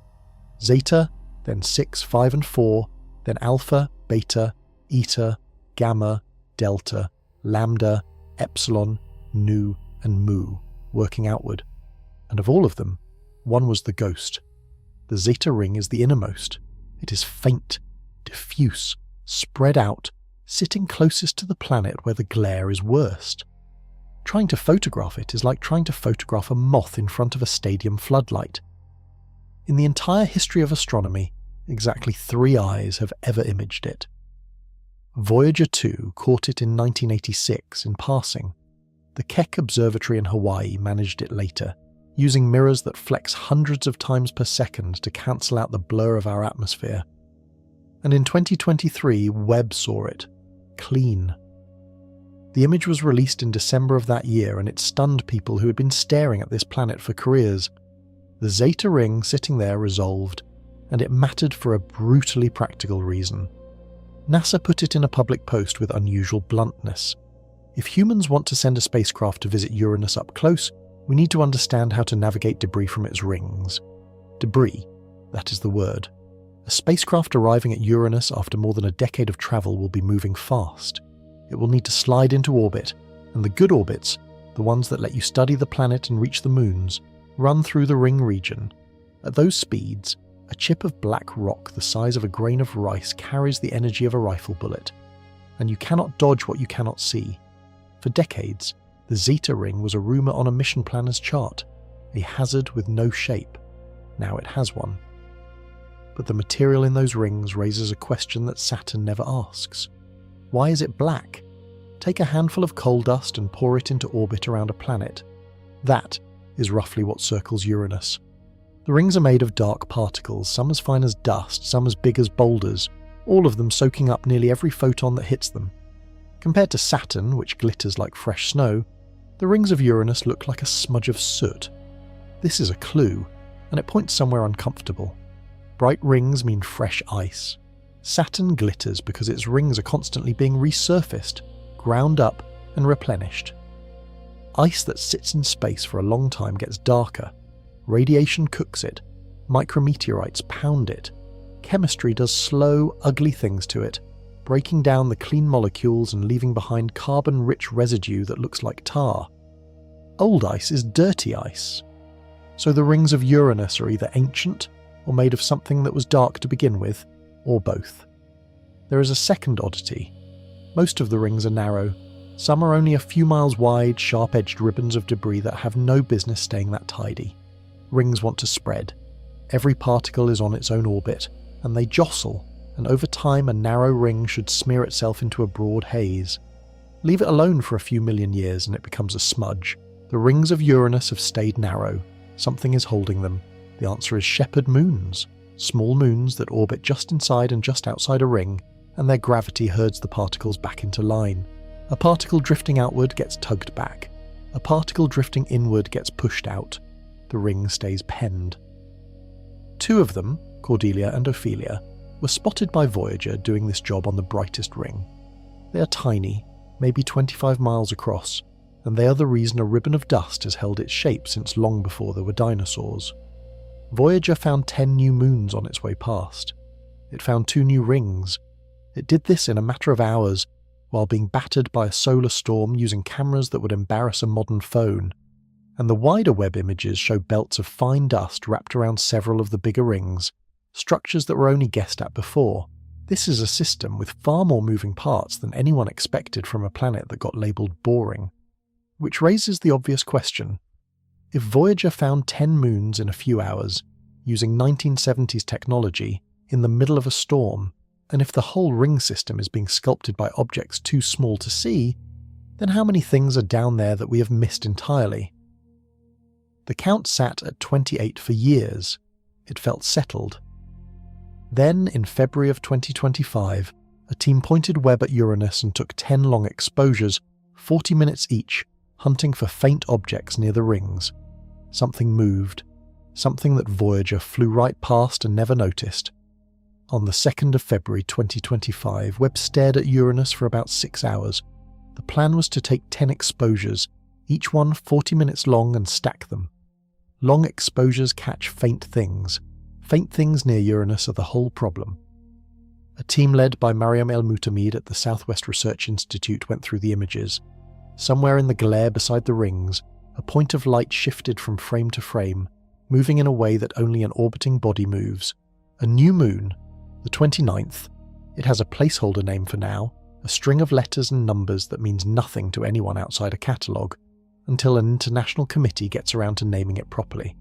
Zeta, then 6, 5 and 4, then Alpha, Beta, Eta, Gamma, Delta, Lambda, Epsilon, Nu and Mu, working outward. And of all of them, one was the ghost. The Zeta ring is the innermost. It is faint, diffuse, spread out, sitting closest to the planet where the glare is worst. Trying to photograph it is like trying to photograph a moth in front of a stadium floodlight. In the entire history of astronomy, exactly 3 eyes have ever imaged it. Voyager 2 caught it in 1986 in passing. The Keck Observatory in Hawaii managed it later, using mirrors that flex hundreds of times per second to cancel out the blur of our atmosphere. And in 2023, Webb saw it. Clean. The image was released in December of that year, and it stunned people who had been staring at this planet for careers. The Zeta ring sitting there resolved, and it mattered for a brutally practical reason. NASA put it in a public post with unusual bluntness. If humans want to send a spacecraft to visit Uranus up close, we need to understand how to navigate debris from its rings. Debris, that is the word. A spacecraft arriving at Uranus after more than a decade of travel will be moving fast. It will need to slide into orbit, and the good orbits, the ones that let you study the planet and reach the moons, run through the ring region. At those speeds, a chip of black rock the size of a grain of rice carries the energy of a rifle bullet, and you cannot dodge what you cannot see. For decades, the Zeta ring was a rumour on a mission planner's chart, a hazard with no shape. Now it has one. But the material in those rings raises a question that Saturn never asks. Why is it black? Take a handful of coal dust and pour it into orbit around a planet. That is roughly what circles Uranus. The rings are made of dark particles, some as fine as dust, some as big as boulders, all of them soaking up nearly every photon that hits them. Compared to Saturn, which glitters like fresh snow, the rings of Uranus look like a smudge of soot. This is a clue, and it points somewhere uncomfortable. Bright rings mean fresh ice. Saturn glitters because its rings are constantly being resurfaced, ground up, and replenished. Ice that sits in space for a long time gets darker. Radiation cooks it. Micrometeorites pound it. Chemistry does slow, ugly things to it, breaking down the clean molecules and leaving behind carbon-rich residue that looks like tar. Old ice is dirty ice. So the rings of Uranus are either ancient or made of something that was dark to begin with, or both. There is a second oddity. Most of the rings are narrow. Some are only a few miles wide, sharp-edged ribbons of debris that have no business staying that tidy. Rings want to spread. Every particle is on its own orbit, and they jostle, and over time a narrow ring should smear itself into a broad haze. Leave it alone for a few million years and it becomes a smudge. The rings of Uranus have stayed narrow. Something is holding them. The answer is shepherd moons. Small moons that orbit just inside and just outside a ring, and their gravity herds the particles back into line. A particle drifting outward gets tugged back. A particle drifting inward gets pushed out. The ring stays penned. Two of them, Cordelia and Ophelia, were spotted by Voyager doing this job on the brightest ring. They are tiny, maybe 25 miles across, and they are the reason a ribbon of dust has held its shape since long before there were dinosaurs. Voyager found 10 new moons on its way past. It found 2 new rings. It did this in a matter of hours, while being battered by a solar storm using cameras that would embarrass a modern phone. And the wider Webb images show belts of fine dust wrapped around several of the bigger rings, structures that were only guessed at before. This is a system with far more moving parts than anyone expected from a planet that got labelled boring. Which raises the obvious question. If Voyager found 10 moons in a few hours, using 1970s technology, in the middle of a storm, and if the whole ring system is being sculpted by objects too small to see, then how many things are down there that we have missed entirely? The count sat at 28 for years. It felt settled. Then, in February of 2025, a team pointed Webb at Uranus and took 10 long exposures, 40 minutes each, hunting for faint objects near the rings. Something moved. Something that Voyager flew right past and never noticed. On the 2nd of February 2025, Webb stared at Uranus for about 6 hours. The plan was to take 10 exposures, each one 40 minutes long, and stack them. Long exposures catch faint things. Faint things near Uranus are the whole problem. A team led by Mariam El-Mutamid at the Southwest Research Institute went through the images. Somewhere in the glare beside the rings, a point of light shifted from frame to frame, moving in a way that only an orbiting body moves. A new moon, the 29th. It has a placeholder name for now, a string of letters and numbers that means nothing to anyone outside a catalogue, until an international committee gets around to naming it properly.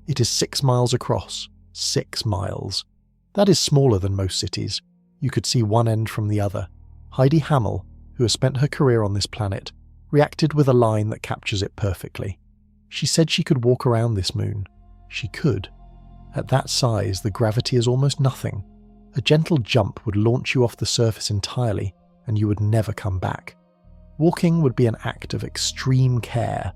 It is 6 miles across. 6 miles. That is smaller than most cities. You could see one end from the other. Heidi Hammel, who has spent her career on this planet, reacted with a line that captures it perfectly. She said she could walk around this moon. She could. At that size, the gravity is almost nothing. A gentle jump would launch you off the surface entirely, and you would never come back. Walking would be an act of extreme care,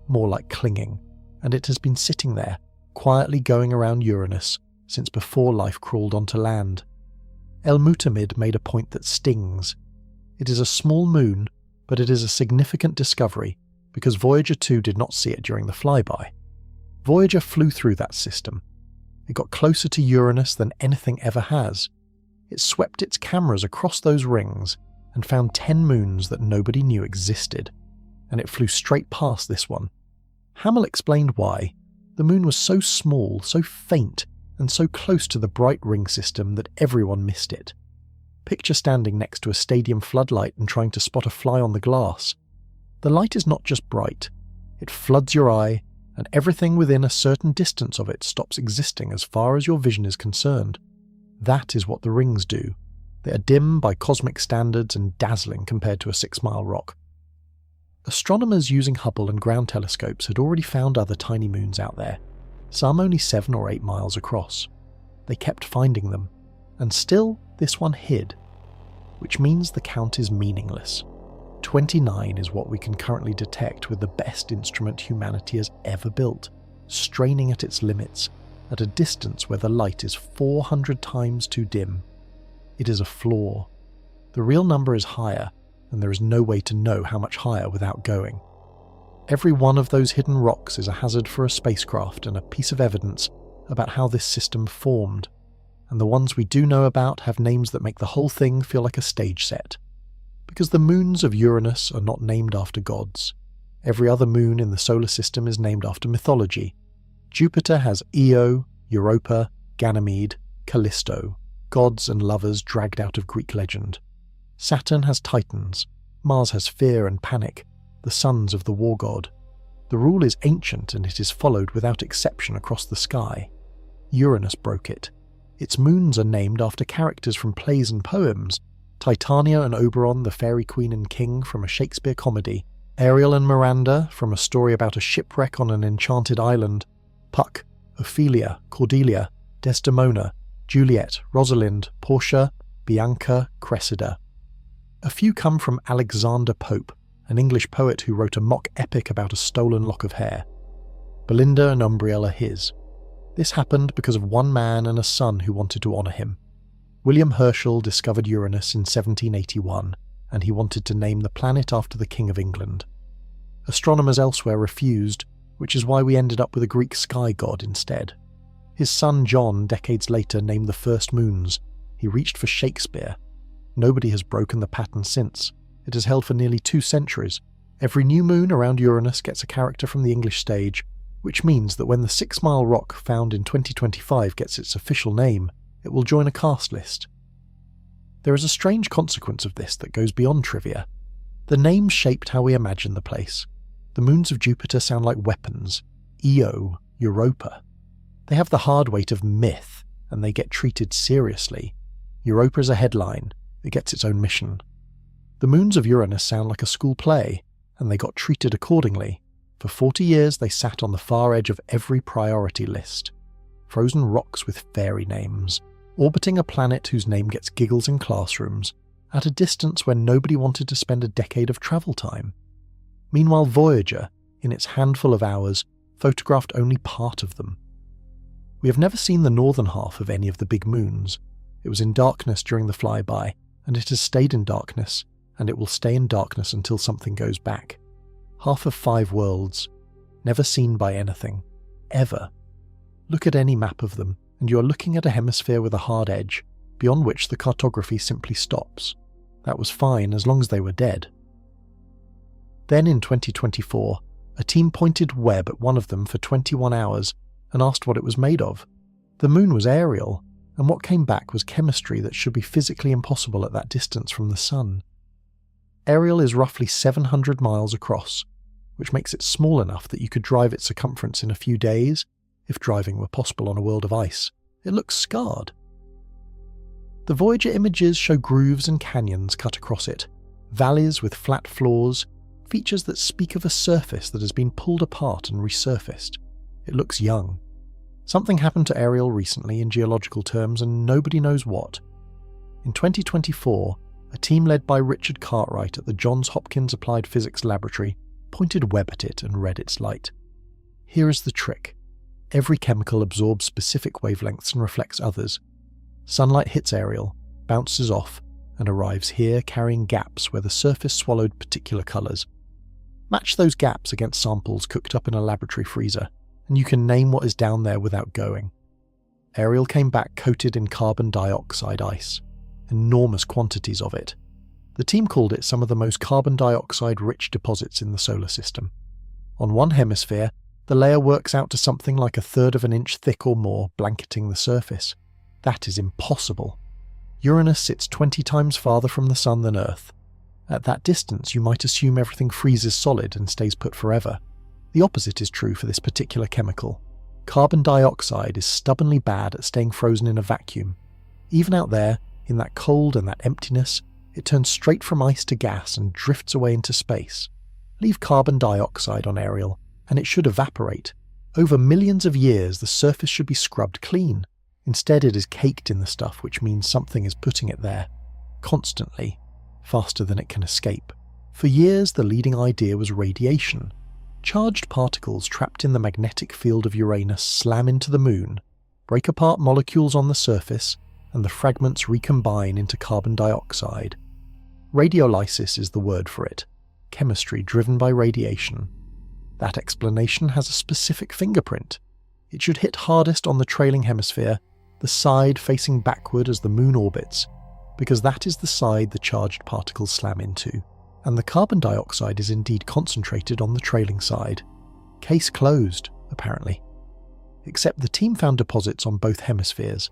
more like clinging, and it has been sitting there, quietly going around Uranus, since before life crawled onto land. El-Mutamid made a point that stings. It is a small moon, but it is a significant discovery, because Voyager 2 did not see it during the flyby. Voyager flew through that system. It got closer to Uranus than anything ever has. It swept its cameras across those rings and found 10 moons that nobody knew existed, and it flew straight past this one. Hammel explained why. The moon was so small, so faint, and so close to the bright ring system that everyone missed it. Picture standing next to a stadium floodlight and trying to spot a fly on the glass. The light is not just bright. It floods your eye, and everything within a certain distance of it stops existing as far as your vision is concerned. That is what the rings do. They are dim by cosmic standards and dazzling compared to a 6-mile rock. Astronomers using Hubble and ground telescopes had already found other tiny moons out there, some only 7 or 8 miles across. They kept finding them, and still this one hid, which means the count is meaningless. 29 is what we can currently detect with the best instrument humanity has ever built, straining at its limits, at a distance where the light is 400 times too dim. It is a flaw. The real number is higher, and there is no way to know how much higher without going. Every one of those hidden rocks is a hazard for a spacecraft and a piece of evidence about how this system formed, and the ones we do know about have names that make the whole thing feel like a stage set. Because the moons of Uranus are not named after gods. Every other moon in the solar system is named after mythology. Jupiter has Io, Europa, Ganymede, Callisto, gods and lovers dragged out of Greek legend. Saturn has Titans. Mars has Fear and Panic, the sons of the war god. The rule is ancient and it is followed without exception across the sky. Uranus broke it. Its moons are named after characters from plays and poems. Titania and Oberon, the fairy queen and king, from a Shakespeare comedy. Ariel and Miranda, from a story about a shipwreck on an enchanted island. Puck, Ophelia, Cordelia, Desdemona, Juliet, Rosalind, Portia, Bianca, Cressida. A few come from Alexander Pope, an English poet who wrote a mock epic about a stolen lock of hair. Belinda and Umbriel are his. This happened because of one man and a son who wanted to honour him. William Herschel discovered Uranus in 1781, and he wanted to name the planet after the King of England. Astronomers elsewhere refused, which is why we ended up with a Greek sky god instead. His son John, decades later, named the first moons. He reached for Shakespeare. Nobody has broken the pattern since. It has held for nearly 2 centuries. Every new moon around Uranus gets a character from the English stage, which means that when the 6-mile rock found in 2025 gets its official name, it will join a cast list. There is a strange consequence of this that goes beyond trivia. The names shaped how we imagine the place. The moons of Jupiter sound like weapons. Io, Europa. They have the hard weight of myth, and they get treated seriously. Europa is a headline. It gets its own mission. The moons of Uranus sound like a school play, and they got treated accordingly. For 40 years they sat on the far edge of every priority list. Frozen rocks with fairy names, orbiting a planet whose name gets giggles in classrooms, at a distance where nobody wanted to spend a decade of travel time. Meanwhile, Voyager, in its handful of hours, photographed only part of them. We have never seen the northern half of any of the big moons. It was in darkness during the flyby, and it has stayed in darkness, and it will stay in darkness until something goes back. Half of 5 worlds, never seen by anything, ever. Look at any map of them, and you are looking at a hemisphere with a hard edge, beyond which the cartography simply stops. That was fine as long as they were dead. Then in 2024, a team pointed Webb at one of them for 21 hours and asked what it was made of. The moon was aerial, and what came back was chemistry that should be physically impossible at that distance from the sun. Ariel is roughly 700 miles across, which makes it small enough that you could drive its circumference in a few days, if driving were possible on a world of ice. It looks scarred. The Voyager images show grooves and canyons cut across it, valleys with flat floors, features that speak of a surface that has been pulled apart and resurfaced. It looks young. Something happened to Ariel recently in geological terms, and nobody knows what. In 2024, a team led by Richard Cartwright at the Johns Hopkins Applied Physics Laboratory pointed Webb at it and read its light. Here is the trick. Every chemical absorbs specific wavelengths and reflects others. Sunlight hits Ariel, bounces off, and arrives here carrying gaps where the surface swallowed particular colours. Match those gaps against samples cooked up in a laboratory freezer, and you can name what is down there without going. Ariel came back coated in carbon dioxide ice. Enormous quantities of it. The team called it some of the most carbon dioxide-rich deposits in the solar system. On one hemisphere, the layer works out to something like 1/3 of an inch thick or more, blanketing the surface. That is impossible. Uranus sits 20 times farther from the Sun than Earth. At that distance, you might assume everything freezes solid and stays put forever. The opposite is true for this particular chemical. Carbon dioxide is stubbornly bad at staying frozen in a vacuum. Even out there, in that cold and that emptiness, it turns straight from ice to gas and drifts away into space. Leave carbon dioxide on Ariel, and it should evaporate. Over millions of years, the surface should be scrubbed clean. Instead, it is caked in the stuff, which means something is putting it there. Constantly. Faster than it can escape. For years, the leading idea was radiation. Charged particles trapped in the magnetic field of Uranus slam into the moon, break apart molecules on the surface, and the fragments recombine into carbon dioxide. Radiolysis is the word for it, chemistry driven by radiation. That explanation has a specific fingerprint. It should hit hardest on the trailing hemisphere, the side facing backward as the moon orbits, because that is the side the charged particles slam into, and the carbon dioxide is indeed concentrated on the trailing side. Case closed, apparently. Except the team found deposits on both hemispheres,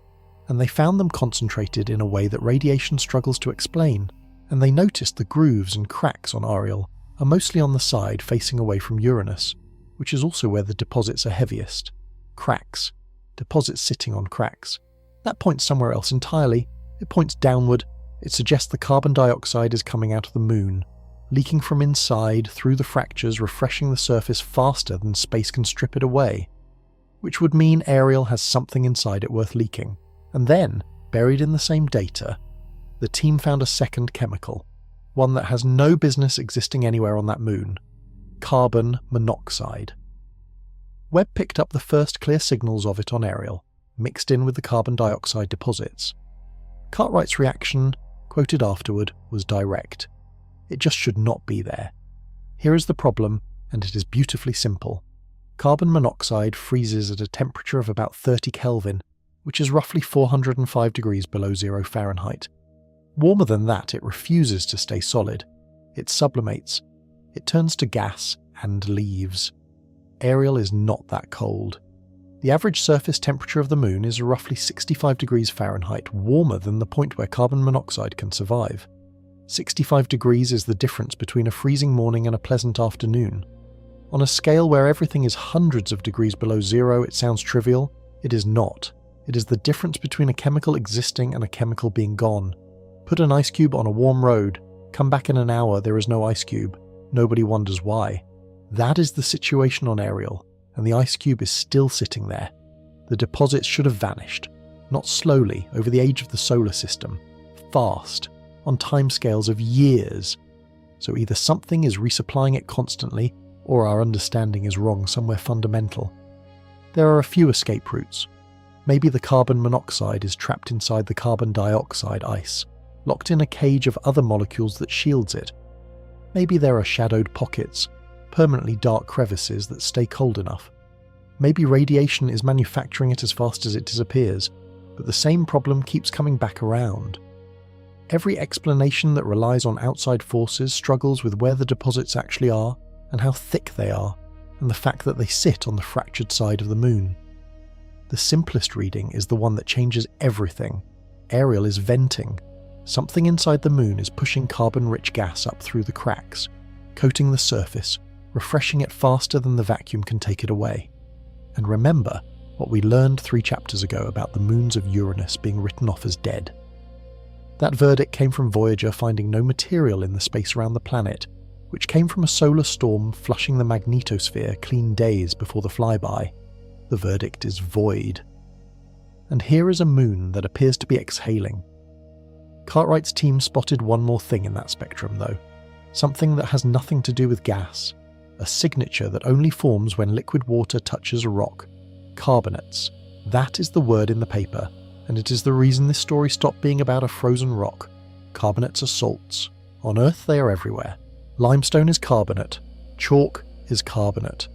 and they found them concentrated in a way that radiation struggles to explain, and they noticed the grooves and cracks on Ariel are mostly on the side facing away from Uranus, which is also where the deposits are heaviest. Cracks. Deposits sitting on cracks. That points somewhere else entirely. It points downward. It suggests the carbon dioxide is coming out of the moon, leaking from inside through the fractures, refreshing the surface faster than space can strip it away. Which would mean Ariel has something inside it worth leaking. And then, buried in the same data, the team found a second chemical, one that has no business existing anywhere on that moon: carbon monoxide. Webb picked up the first clear signals of it on Ariel, mixed in with the carbon dioxide deposits. Cartwright's reaction, quoted afterward, was direct. It just should not be there. Here is the problem, and it is beautifully simple. Carbon monoxide freezes at a temperature of about 30 Kelvin, which is roughly 405 degrees below 0 Fahrenheit. Warmer than that, it refuses to stay solid. It sublimates. It turns to gas and leaves. Ariel is not that cold. The average surface temperature of the moon is roughly 65 degrees Fahrenheit, warmer than the point where carbon monoxide can survive. 65 degrees is the difference between a freezing morning and a pleasant afternoon. On a scale where everything is hundreds of degrees below zero, it sounds trivial. It is not. It is the difference between a chemical existing and a chemical being gone. Put an ice cube on a warm road, come back in an hour, there is no ice cube. Nobody wonders why. That is the situation on Ariel, and the ice cube is still sitting there. The deposits should have vanished, not slowly over the age of the solar system, fast, on timescales of years. So either something is resupplying it constantly, or our understanding is wrong somewhere fundamental. There are a few escape routes. Maybe the carbon monoxide is trapped inside the carbon dioxide ice, locked in a cage of other molecules that shields it. Maybe there are shadowed pockets, permanently dark crevices that stay cold enough. Maybe radiation is manufacturing it as fast as it disappears, but the same problem keeps coming back around. Every explanation that relies on outside forces struggles with where the deposits actually are, and how thick they are, and the fact that they sit on the fractured side of the moon. The simplest reading is the one that changes everything. Ariel is venting. Something inside the moon is pushing carbon-rich gas up through the cracks, coating the surface, refreshing it faster than the vacuum can take it away. And remember what we learned 3 chapters ago about the moons of Uranus being written off as dead. That verdict came from Voyager finding no material in the space around the planet, which came from a solar storm flushing the magnetosphere clean days before the flyby. The verdict is void. And here is a moon that appears to be exhaling. Cartwright's team spotted one more thing in that spectrum, though. Something that has nothing to do with gas. A signature that only forms when liquid water touches a rock. Carbonates. That is the word in the paper, and it is the reason this story stopped being about a frozen rock. Carbonates are salts. On Earth they are everywhere. Limestone is carbonate. Chalk is carbonate.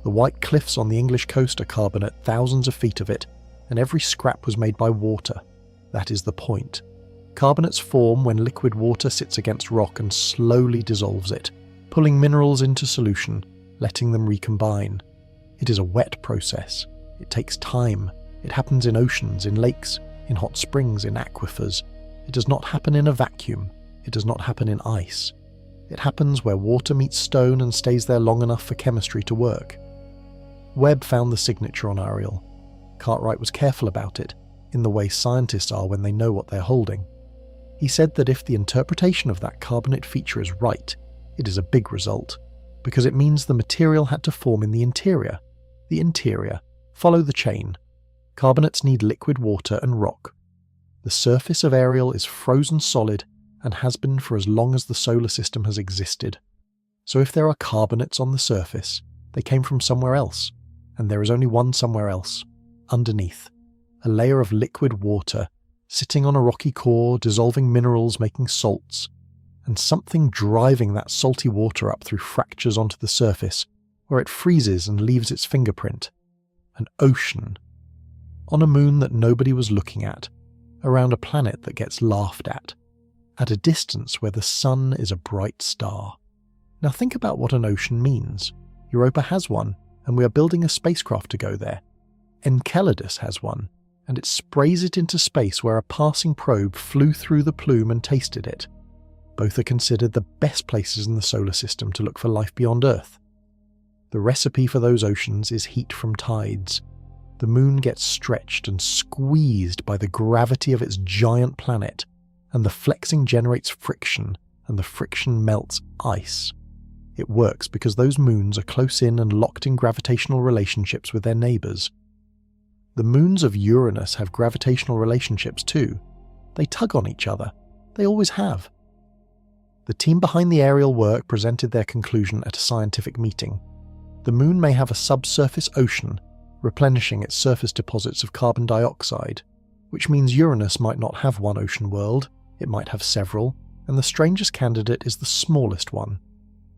The white cliffs on the English coast are carbonate, thousands of feet of it, and every scrap was made by water. That is the point. Carbonates form when liquid water sits against rock and slowly dissolves it, pulling minerals into solution, letting them recombine. It is a wet process. It takes time. It happens in oceans, in lakes, in hot springs, in aquifers. It does not happen in a vacuum. It does not happen in ice. It happens where water meets stone and stays there long enough for chemistry to work. Webb found the signature on Ariel. Cartwright was careful about it, in the way scientists are when they know what they're holding. He said that if the interpretation of that carbonate feature is right, it is a big result, because it means the material had to form in the interior. The interior. Follow the chain. Carbonates need liquid water and rock. The surface of Ariel is frozen solid and has been for as long as the solar system has existed. So if there are carbonates on the surface, they came from somewhere else, and there is only one somewhere else, underneath. a layer of liquid water, sitting on a rocky core, dissolving minerals, making salts, and something driving that salty water up through fractures onto the surface, where it freezes and leaves its fingerprint. An ocean. On a moon that nobody was looking at, around a planet that gets laughed at a distance where the sun is a bright star. Now think about what an ocean means. Europa has one, and we are building a spacecraft to go there. Enceladus has one, and it sprays it into space where a passing probe flew through the plume and tasted it. Both are considered the best places in the solar system to look for life beyond Earth. The recipe for those oceans is heat from tides. The moon gets stretched and squeezed by the gravity of its giant planet, and the flexing generates friction, and the friction melts ice. It works because those moons are close in and locked in gravitational relationships with their neighbours. The moons of Uranus have gravitational relationships too. They tug on each other. They always have. The team behind the aerial work presented their conclusion at a scientific meeting. The moon may have a subsurface ocean, replenishing its surface deposits of carbon dioxide, which means Uranus might not have one ocean world, it might have several, and the strangest candidate is the smallest one.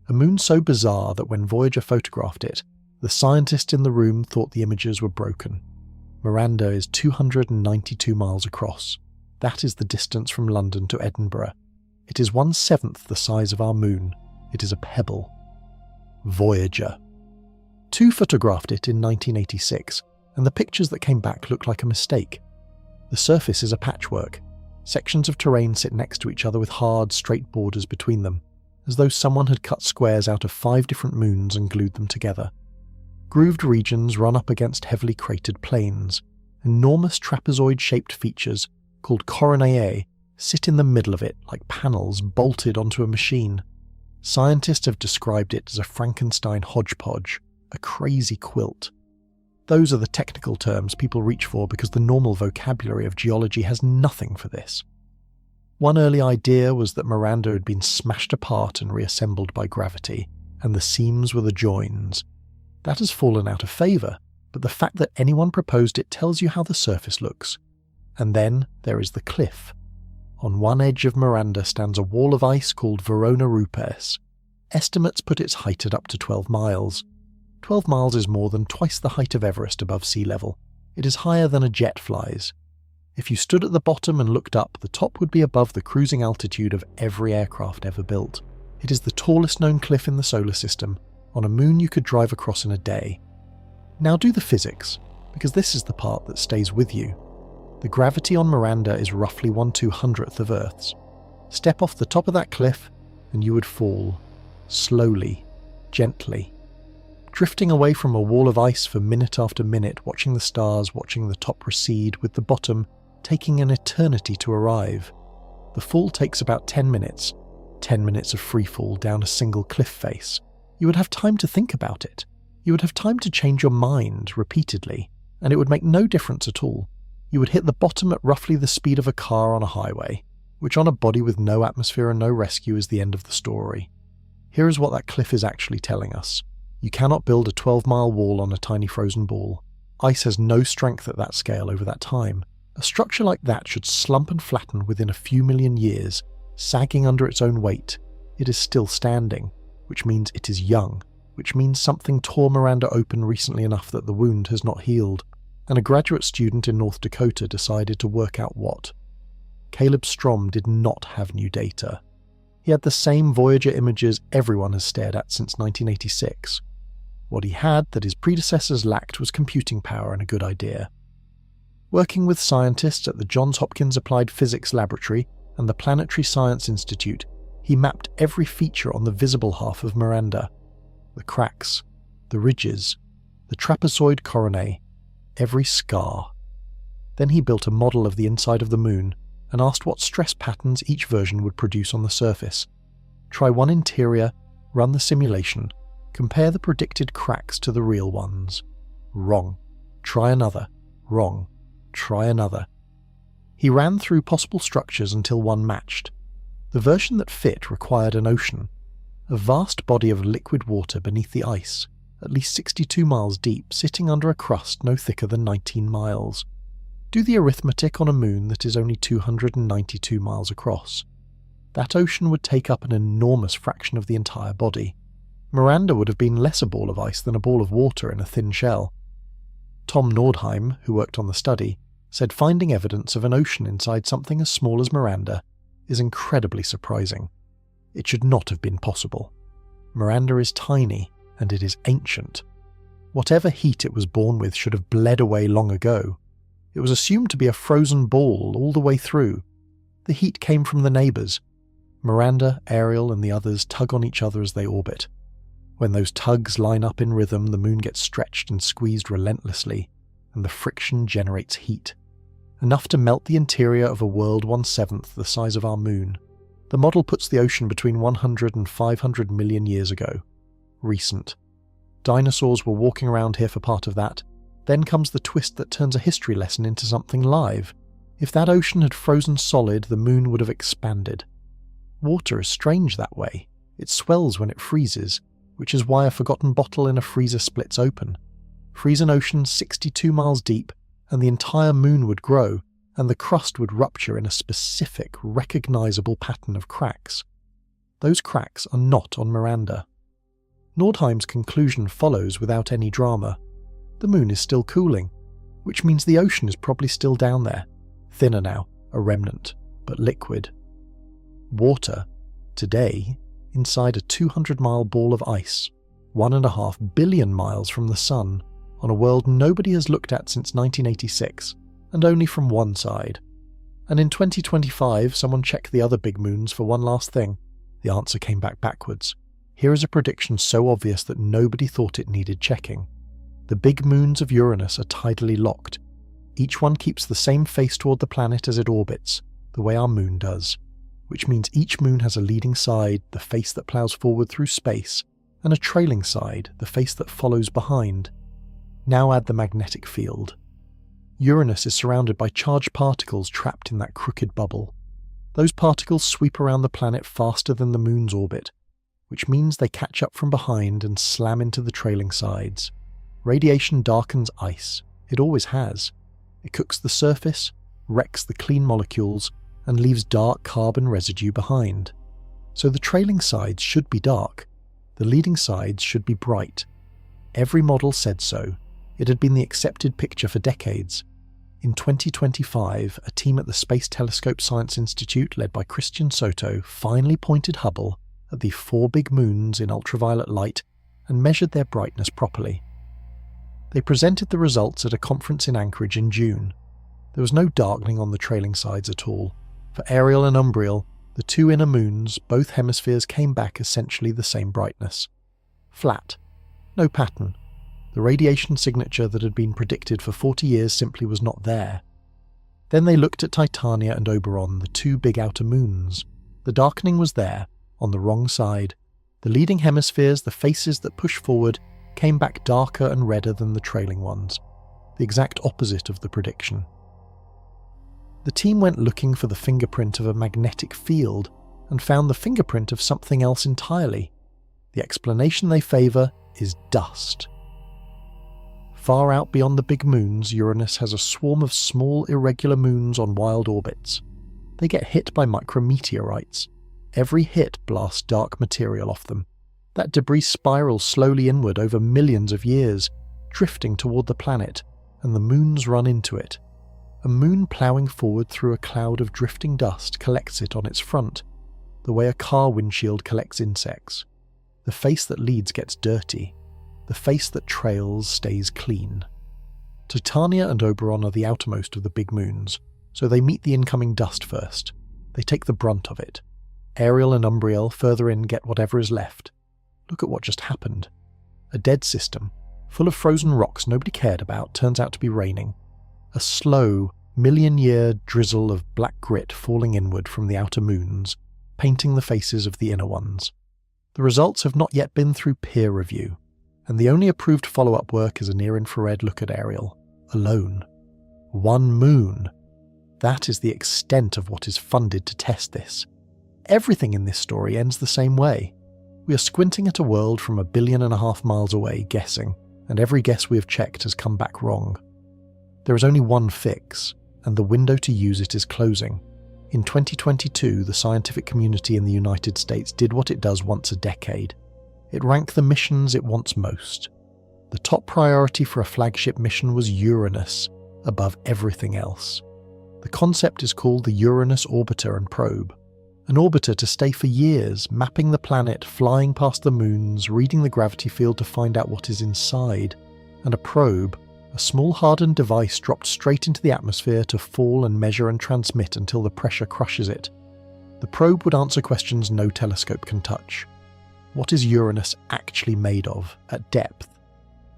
A moon so bizarre that when Voyager photographed it, the scientist in the room thought the images were broken. Miranda is 292 miles across. That is the distance from London to Edinburgh. It is 1/7 the size of our moon. It is a pebble. Voyager. 2 photographed it in 1986, and the pictures that came back look like a mistake. The surface is a patchwork. Sections of terrain sit next to each other with hard, straight borders between them, as though someone had cut squares out of 5 different moons and glued them together. Grooved regions run up against heavily cratered plains. Enormous trapezoid-shaped features, called coronae, sit in the middle of it like panels bolted onto a machine. Scientists have described it as a Frankenstein hodgepodge, a crazy quilt. Those are the technical terms people reach for because the normal vocabulary of geology has nothing for this. One early idea was that Miranda had been smashed apart and reassembled by gravity, and the seams were the joins. That has fallen out of favour, but the fact that anyone proposed it tells you how the surface looks. And then there is the cliff. On one edge of Miranda stands a wall of ice called Verona Rupes. Estimates put its height at up to 12 miles. 12 miles is more than twice the height of Everest above sea level. It is higher than a jet flies. If you stood at the bottom and looked up, the top would be above the cruising altitude of every aircraft ever built. It is the tallest known cliff in the solar system, on a moon you could drive across in a day. Now do the physics, because this is the part that stays with you. The gravity on Miranda is roughly 1/200th of Earth's. Step off the top of that cliff, and you would fall. Slowly, gently. Drifting away from a wall of ice for minute after minute, watching the stars, watching the top recede, with the bottom taking an eternity to arrive. The fall takes about 10 minutes. 10 minutes of free fall down a single cliff face. You would have time to think about it. You would have time to change your mind repeatedly, and it would make no difference at all. You would hit the bottom at roughly the speed of a car on a highway, which on a body with no atmosphere and no rescue is the end of the story. Here is what that cliff is actually telling us. You cannot build a 12-mile wall on a tiny frozen ball. Ice has no strength at that scale over that time. A structure like that should slump and flatten within a few million years, sagging under its own weight. It is still standing, which means it is young, which means something tore Miranda open recently enough that the wound has not healed, and a graduate student in North Dakota decided to work out what. Caleb Strom did not have new data. He had the same Voyager images everyone has stared at since 1986. What he had that his predecessors lacked was computing power and a good idea. Working with scientists at the Johns Hopkins Applied Physics Laboratory and the Planetary Science Institute, he mapped every feature on the visible half of Miranda. The cracks, the ridges, the trapezoid coronae, every scar. Then he built a model of the inside of the moon and asked what stress patterns each version would produce on the surface. Try one interior, run the simulation, compare the predicted cracks to the real ones. Wrong. Try another. Wrong. Try another. He ran through possible structures until one matched. The version that fit required an ocean, a vast body of liquid water beneath the ice, at least 62 miles deep, sitting under a crust no thicker than 19 miles. Do the arithmetic on a moon that is only 292 miles across. That ocean would take up an enormous fraction of the entire body. Miranda would have been less a ball of ice than a ball of water in a thin shell. Tom Nordheim, who worked on the study, said finding evidence of an ocean inside something as small as Miranda is incredibly surprising. It should not have been possible. Miranda is tiny, and it is ancient. Whatever heat it was born with should have bled away long ago. It was assumed to be a frozen ball all the way through. The heat came from the neighbours. Miranda, Ariel, and the others tug on each other as they orbit. When those tugs line up in rhythm, the moon gets stretched and squeezed relentlessly, and the friction generates heat. Enough to melt the interior of a world 1/7 the size of our moon. The model puts the ocean between 100 and 500 million years ago. Recent. Dinosaurs were walking around here for part of that. Then comes the twist that turns a history lesson into something live. If that ocean had frozen solid, the moon would have expanded. Water is strange that way. It swells when it freezes, which is why a forgotten bottle in a freezer splits open. Freeze an ocean 62 miles deep, and the entire moon would grow, and the crust would rupture in a specific, recognizable pattern of cracks. Those cracks are not on Miranda. Nordheim's conclusion follows without any drama. The moon is still cooling, which means the ocean is probably still down there, thinner now, a remnant, but liquid. Water, today, inside a 200-mile ball of ice, 1.5 billion miles from the sun, on a world nobody has looked at since 1986, and only from one side. And in 2025, someone checked the other big moons for one last thing. The answer came back backwards. Here is a prediction so obvious that nobody thought it needed checking. The big moons of Uranus are tidally locked. Each one keeps the same face toward the planet as it orbits, the way our moon does, which means each moon has a leading side, the face that plows forward through space, and a trailing side, the face that follows behind. Now add the magnetic field. Uranus is surrounded by charged particles trapped in that crooked bubble. Those particles sweep around the planet faster than the moon's orbit, which means they catch up from behind and slam into the trailing sides. Radiation darkens ice. It always has. It cooks the surface, wrecks the clean molecules, and leaves dark carbon residue behind. So the trailing sides should be dark. The leading sides should be bright. Every model said so. It had been the accepted picture for decades. In 2025, a team at the Space Telescope Science Institute led by Christian Soto finally pointed Hubble at the 4 big moons in ultraviolet light and measured their brightness properly. They presented the results at a conference in Anchorage in June. There was no darkening on the trailing sides at all. For Ariel and Umbriel, the 2 inner moons, both hemispheres came back essentially the same brightness. Flat. No pattern. The radiation signature that had been predicted for 40 years simply was not there. Then they looked at Titania and Oberon, the 2 big outer moons. The darkening was there, on the wrong side. The leading hemispheres, the faces that push forward, came back darker and redder than the trailing ones. The exact opposite of the prediction. The team went looking for the fingerprint of a magnetic field and found the fingerprint of something else entirely. The explanation they favour is dust. Far out beyond the big moons, Uranus has a swarm of small, irregular moons on wild orbits. They get hit by micrometeorites. Every hit blasts dark material off them. That debris spirals slowly inward over millions of years, drifting toward the planet, and the moons run into it. A moon ploughing forward through a cloud of drifting dust collects it on its front, the way a car windshield collects insects. The face that leads gets dirty. The face that trails stays clean. Titania and Oberon are the outermost of the big moons, so they meet the incoming dust first. They take the brunt of it. Ariel and Umbriel further in get whatever is left. Look at what just happened. A dead system, full of frozen rocks nobody cared about, turns out to be raining. A slow, million-year drizzle of black grit falling inward from the outer moons, painting the faces of the inner ones. The results have not yet been through peer review, and the only approved follow-up work is a near-infrared look at Ariel, alone. 1 moon. That is the extent of what is funded to test this. Everything in this story ends the same way. We are squinting at a world from 1.5 billion miles away, guessing, and every guess we have checked has come back wrong. There is only one fix. and the window to use it is closing. In 2022, the scientific community in the United States did what it does once a decade. It ranked the missions it wants most. The top priority for a flagship mission was Uranus, above everything else. The concept is called the Uranus Orbiter and Probe. An orbiter to stay for years, mapping the planet, flying past the moons, reading the gravity field to find out what is inside, and a probe, a small hardened device dropped straight into the atmosphere to fall and measure and transmit until the pressure crushes it. The probe would answer questions no telescope can touch. What is Uranus actually made of, at depth?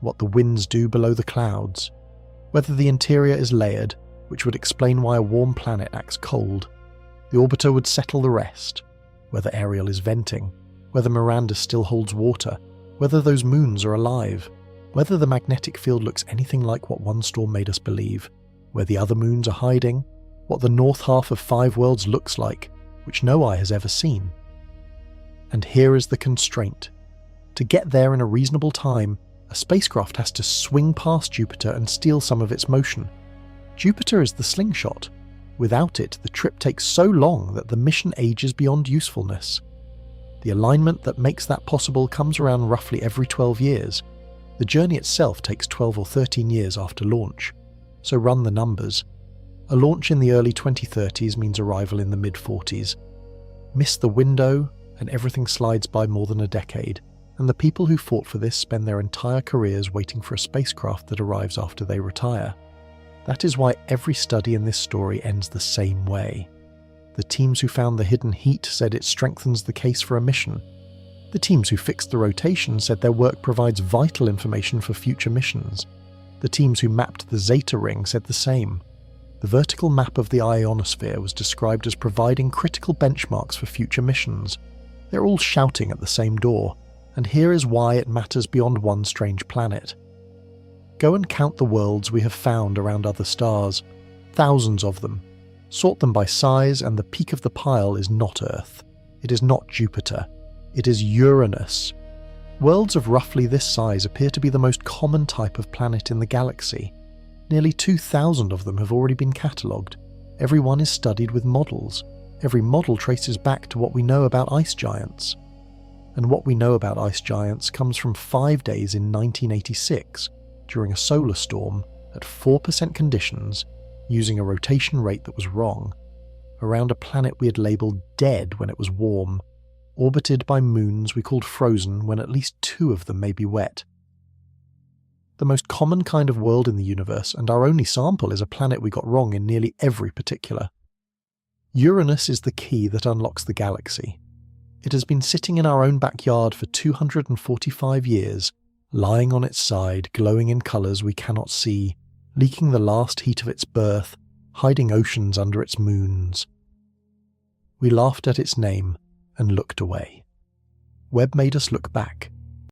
What the winds do below the clouds? Whether the interior is layered, which would explain why a warm planet acts cold. The orbiter would settle the rest. Whether Ariel is venting, whether Miranda still holds water, whether those moons are alive, whether the magnetic field looks anything like what one storm made us believe, where the other moons are hiding, what the north half of 5 worlds looks like, which no eye has ever seen. And here is the constraint. To get there in a reasonable time, a spacecraft has to swing past Jupiter and steal some of its motion. Jupiter is the slingshot. Without it, the trip takes so long that the mission ages beyond usefulness. The alignment that makes that possible comes around roughly every 12 years. The journey itself takes 12 or 13 years after launch. So run the numbers. A launch in the early 2030s means arrival in the mid-40s. Miss the window, and everything slides by more than a decade, and the people who fought for this spend their entire careers waiting for a spacecraft that arrives after they retire. That is why every study in this story ends the same way. The teams who found the hidden heat said it strengthens the case for a mission. The teams who fixed the rotation said their work provides vital information for future missions. The teams who mapped the Zeta Ring said the same. The vertical map of the ionosphere was described as providing critical benchmarks for future missions. They're all shouting at the same door, and here is why it matters beyond one strange planet. Go and count the worlds we have found around other stars. Thousands of them. Sort them by size, and the peak of the pile is not Earth. It is not Jupiter. It is Uranus. Worlds of roughly this size appear to be the most common type of planet in the galaxy. Nearly 2,000 of them have already been catalogued. Every one is studied with models. Every model traces back to what we know about ice giants. And what we know about ice giants comes from 5 days in 1986, during a solar storm, at 4% conditions, using a rotation rate that was wrong, around a planet we had labelled dead when it was warm, orbited by moons we called frozen when at least 2 of them may be wet. The most common kind of world in the universe, and our only sample, is a planet we got wrong in nearly every particular. Uranus is the key that unlocks the galaxy. It has been sitting in our own backyard for 245 years, lying on its side, glowing in colours we cannot see, leaking the last heat of its birth, hiding oceans under its moons. We laughed at its name and looked away. Webb made us look back.